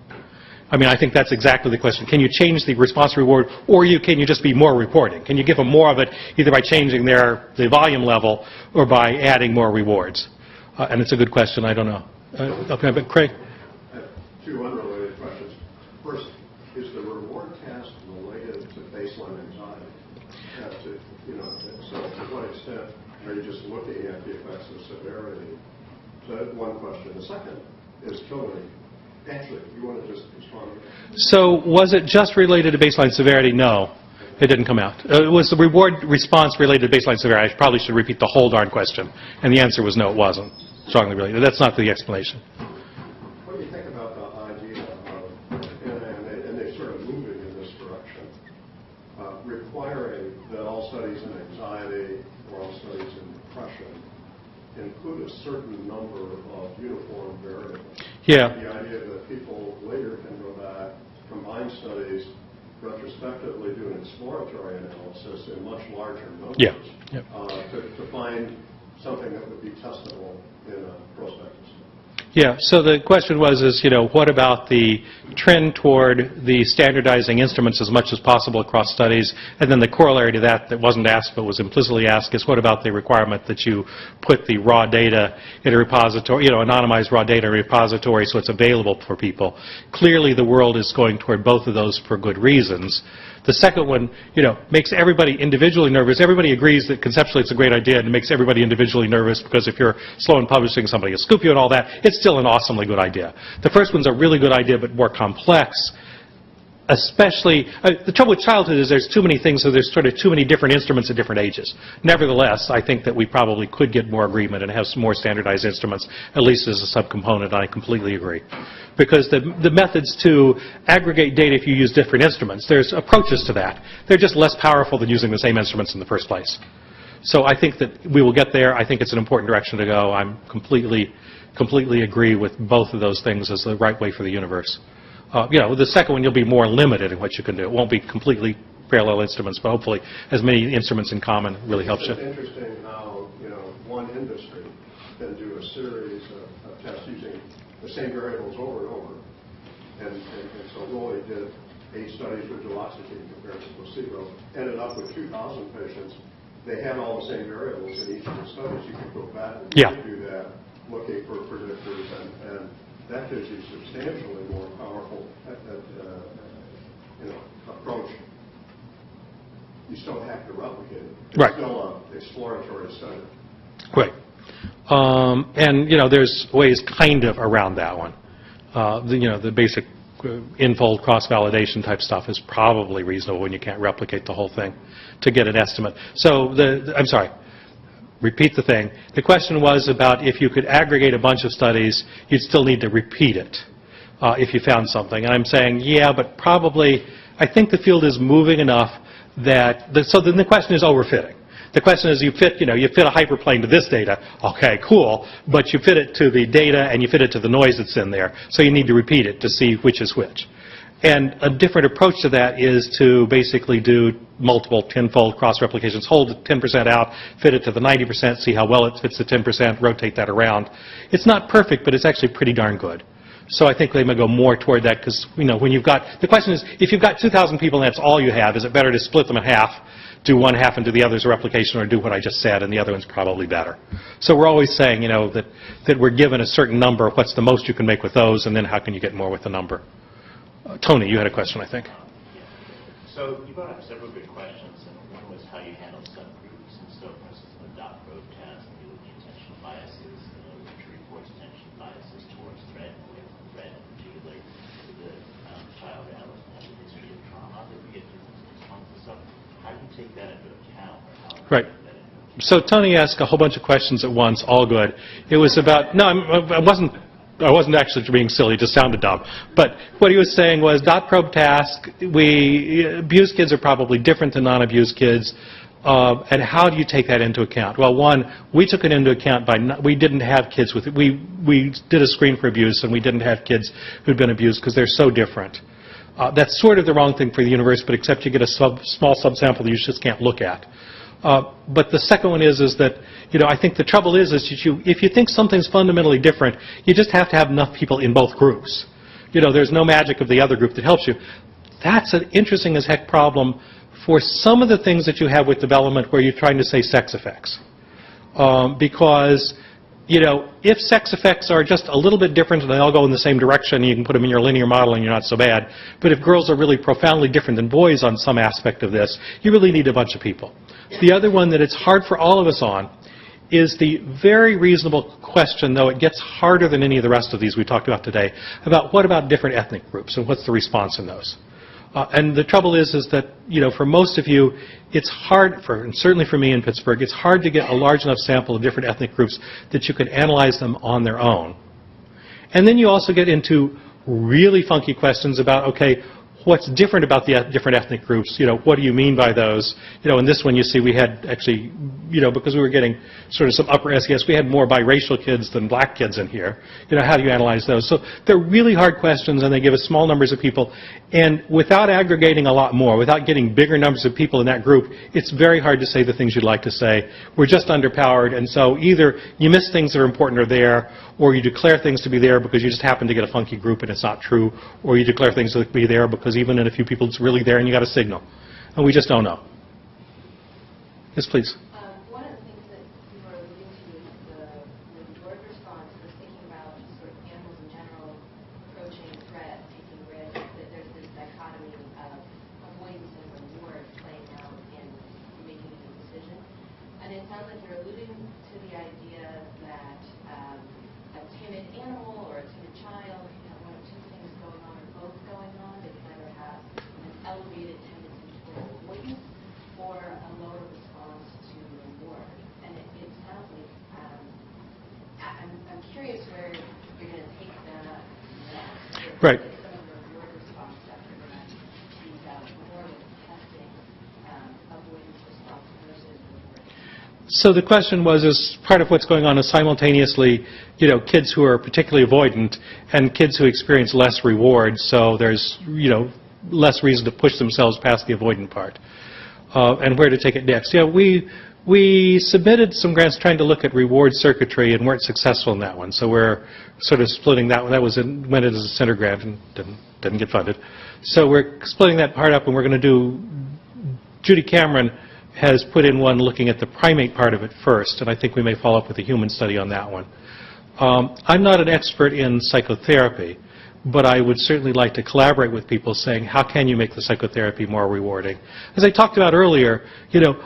I think that's exactly the question. Can you change the response to reward, or can you just be more reporting? Can you give them more of it either by changing the volume level or by adding more rewards? And it's a good question. I don't know. Okay, but Craig? I have two unrelated questions. First, is the reward task related to baseline anxiety? So to what extent are you just looking at the effects of severity? So that's one question. The second is killing. Actually, you want to just respond? So was it just related to baseline severity? No, it didn't come out. Was the reward response related to baseline severity? I probably should repeat the whole darn question. And the answer was no, it wasn't strongly related. That's not the explanation. What do you think about the idea of, and they're sort of moving in this direction, requiring that all studies in anxiety or all studies in depression include a certain number of uniform variables? Yeah. The idea that people later can go back, combine studies, retrospectively do an exploratory analysis in much larger numbers to find something that would be testable in a prospective study. Yeah, so the question was, what about the trend toward the standardizing instruments as much as possible across studies? And then the corollary to that wasn't asked but was implicitly asked is, what about the requirement that you put the raw data in a repository, anonymized raw data in a repository so it's available for people? Clearly the world is going toward both of those for good reasons. The second one, makes everybody individually nervous. Everybody agrees that conceptually it's a great idea, and it makes everybody individually nervous because if you're slow in publishing, somebody will scoop you and all that. It's still an awesomely good idea. The first one's a really good idea, but more complex. Especially, the trouble with childhood is there's too many things, so there's sort of too many different instruments at different ages. Nevertheless, I think that we probably could get more agreement and have some more standardized instruments, at least as a subcomponent, and I completely agree. Because the methods to aggregate data if you use different instruments, there's approaches to that. They're just less powerful than using the same instruments in the first place. So I think that we will get there. I think it's an important direction to go. I'm completely agree with both of those things as the right way for the universe. With the second one, you'll be more limited in what you can do. It won't be completely parallel instruments, but hopefully as many instruments in common really helps you. It's interesting how, one industry can do a series of tests using the same variables over and over. And so Roy did 8 studies with duloxetine compared to placebo, ended up with 2,000 patients. They had all the same variables in each of the studies. You could go back and do that, looking for predictors, and that gives you substantially more powerful approach. You still have to replicate it. It's still an exploratory study. Right. And, there's ways kind of around that one. The basic in-fold cross-validation type stuff is probably reasonable when you can't replicate the whole thing to get an estimate. So, I'm sorry. Repeat the thing. The question was about if you could aggregate a bunch of studies, you'd still need to repeat it if you found something. And I'm saying, yeah, but probably, I think the field is moving enough that, so then the question is overfitting. The question is you fit a hyperplane to this data, okay, cool, but you fit it to the data and you fit it to the noise that's in there, so you need to repeat it to see which is which. And a different approach to that is to basically do multiple 10-fold cross-replications, hold the 10% out, fit it to the 90%, see how well it fits the 10%, rotate that around. It's not perfect, but it's actually pretty darn good. So I think they may go more toward that because, when you've got, the question is, if you've got 2,000 people and that's all you have, is it better to split them in half, do one half and do the other's a replication, or do what I just said, and the other one's probably better. So we're always saying, that we're given a certain number, what's the most you can make with those, and then how can you get more with the number. Tony, you had a question, I think. So you brought up several good questions, and one was how you handle subgroups. And so, for instance, in the dot probe test, you look at attentional biases, which reports attentional biases towards threat, particularly to the child that has a history of trauma that we get different responses. So how do you take that into account? Right. So Tony asked a whole bunch of questions at once, all good. It was about, no, I wasn't actually being silly, it just sounded dumb. But what he was saying was, dot probe task, abused kids are probably different than non-abused kids. And how do you take that into account? Well, one, we took it into account we didn't have kids with it. We did a screen for abuse, and we didn't have kids who'd been abused because they're so different. That's sort of the wrong thing for the universe, but except you get a small subsample that you just can't look at. But the second one is that, I think the trouble is that if you think something's fundamentally different, you just have to have enough people in both groups. There's no magic of the other group that helps you. That's an interesting as heck problem for some of the things that you have with development where you're trying to say sex effects. Because, if sex effects are just a little bit different and they all go in the same direction, you can put them in your linear model and you're not so bad. But if girls are really profoundly different than boys on some aspect of this, you really need a bunch of people. The other one that it's hard for all of us on is the very reasonable question, though it gets harder than any of the rest of these we talked about today, about what about different ethnic groups and what's the response in those. And the trouble is that, for most of you, it's hard, and certainly for me in Pittsburgh, it's hard to get a large enough sample of different ethnic groups that you can analyze them on their own. And then you also get into really funky questions about, okay, what's different about the different ethnic groups? What do you mean by those? In this one you see we had actually, because we were getting sort of some upper SES, we had more biracial kids than black kids in here. How do you analyze those? So they're really hard questions, and they give us small numbers of people. And without aggregating a lot more, without getting bigger numbers of people in that group, it's very hard to say the things you'd like to say. We're just underpowered, and so either you miss things that are important or there, or you declare things to be there because you just happen to get a funky group and it's not true, or you declare things to be there because even in a few people it's really there and you got a signal. And we just don't know. Yes, please. One of the things that you were alluding to is the reward response was thinking about sort of animals in general approaching threat, taking risks, that there's this dichotomy of avoidance and reward playing out in making a decision. And it sounds like you're alluding to the idea that a timid animal or a timid child can have one of two things going on or both going on. They can either have an elevated tendency toward avoidance or a lower response to reward. And it sounds like, I'm curious where you're going to take that next. Right. Some of the reward response stuff you're going to tease out more with testing avoidance response versus reward. So the question was, as part of what's going on is simultaneously, kids who are particularly avoidant and kids who experience less reward, so there's, less reason to push themselves past the avoidant part. And where to take it next. We submitted some grants trying to look at reward circuitry and weren't successful in that one. So we're sort of splitting that one. That went in as a center grant and didn't get funded. So we're splitting that part up, and we're going to do, Judy Cameron has put in one looking at the primate part of it first, and I think we may follow up with a human study on that one. I'm not an expert in psychotherapy, but I would certainly like to collaborate with people saying, how can you make the psychotherapy more rewarding? As I talked about earlier,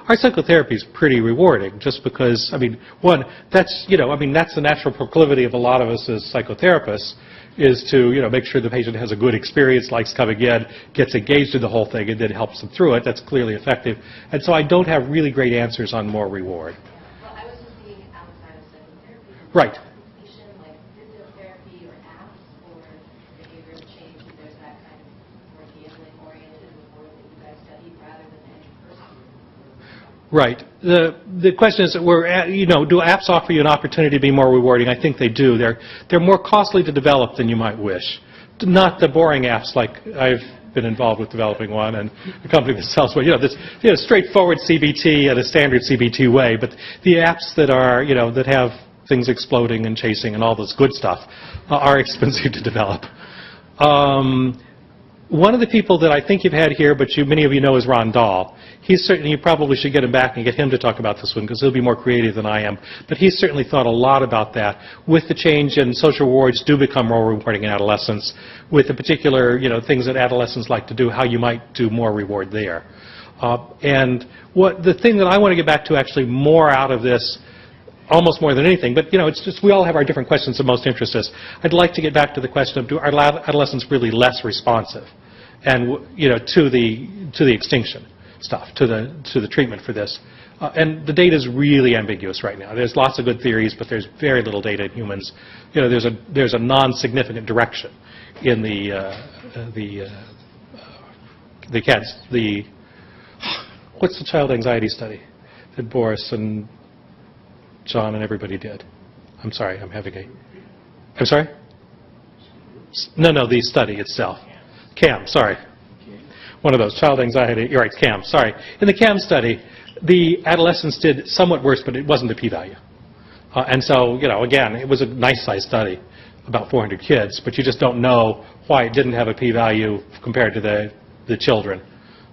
our psychotherapy is pretty rewarding just because, one, that's the natural proclivity of a lot of us as psychotherapists, is to, make sure the patient has a good experience, likes coming in, gets engaged in the whole thing, and then helps them through it. That's clearly effective. And so I don't have really great answers on more reward. Well, I was just thinking outside of psychotherapy. Right. Like physiotherapy or apps or behavioral change, if there's that kind of more gambling-oriented reward that you guys studied rather than any person. Right. The question is, do apps offer you an opportunity to be more rewarding? I think they do. They're more costly to develop than you might wish. Not the boring apps like I've been involved with developing one, and a company that sells one. This straightforward CBT and a standard CBT way. But the apps that are that have things exploding and chasing and all this good stuff are expensive to develop. One of the people that I think you've had here, but many of you know, is Ron Dahl. You probably should get him back and get him to talk about this one because he'll be more creative than I am. But he's certainly thought a lot about that. With the change in social rewards do become more rewarding in adolescence, with the particular things that adolescents like to do, how you might do more reward there. And the thing that I want to get back to actually more out of this, almost more than anything, but it's just we all have our different questions that most interest us. I'd like to get back to the question of, are adolescents really less responsive, and to the extinction stuff, to the treatment for this. And the data is really ambiguous right now. There's lots of good theories, but there's very little data in humans. There's a non-significant direction in what's the child anxiety study that Boris and John and everybody did? I'm sorry, I'm sorry? No, the study itself. CAM, sorry. One of those, child anxiety, you're right, CAM, sorry. In the CAM study, the adolescents did somewhat worse, but it wasn't a p-value. And so, again, it was a nice-sized study, about 400 kids, but you just don't know why it didn't have a p-value compared to the children.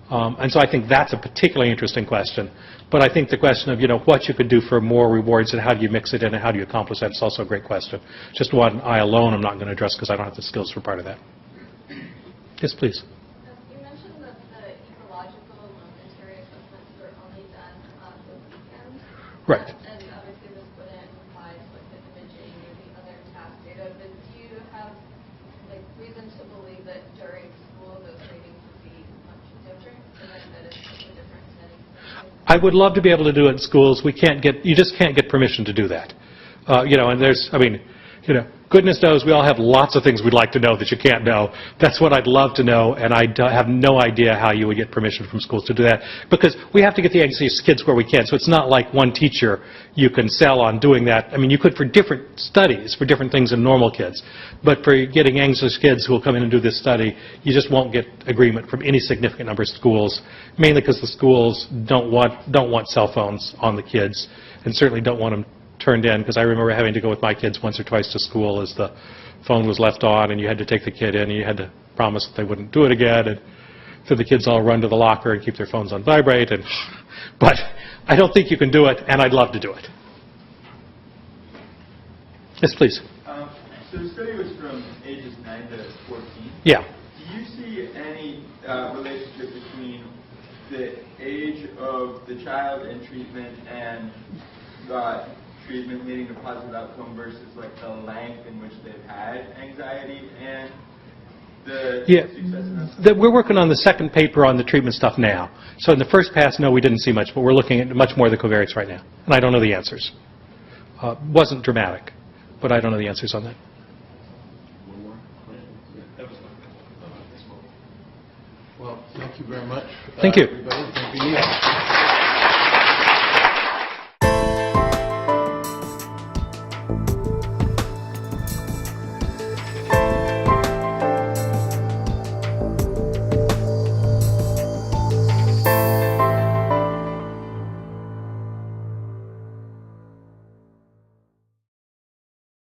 And so I think that's a particularly interesting question. But I think the question of, what you could do for more rewards and how do you mix it in and how do you accomplish that is also a great question. Just one I alone I'm not going to address because I don't have the skills for part of that. Yes, please. You mentioned that the ecological and momentary assessments were only done on the weekends. Right. And obviously this I would love to be able to do it in schools. You just can't get permission to do that. And goodness knows we all have lots of things we'd like to know that you can't know. That's what I'd love to know, and I have no idea how you would get permission from schools to do that, because we have to get the anxious kids where we can. So it's not like one teacher you can sell on doing that. I mean, you could for different studies, for different things in normal kids. But for getting anxious kids who will come in and do this study, you just won't get agreement from any significant number of schools, mainly because the schools don't want cell phones on the kids, and certainly don't want them turned in, because I remember having to go with my kids once or twice to school as the phone was left on, and you had to take the kid in, and you had to promise that they wouldn't do it again, and so the kids all run to the locker and keep their phones on vibrate. But I don't think you can do it, and I'd love to do it. Yes, please. So the study was from ages 9 to 14. Yeah. Do you see any relationship between the age of the child in treatment and treatment leading to positive outcome versus like the length in which they've had anxiety and the success in We're working on the second paper on the treatment stuff now. So in the first pass, no, we didn't see much, but we're looking at much more of the covariates right now. And I don't know the answers. Wasn't dramatic, but I don't know the answers on that. One more question? That was Well, thank you very much. Thank you. Everybody. Thank you, Neal.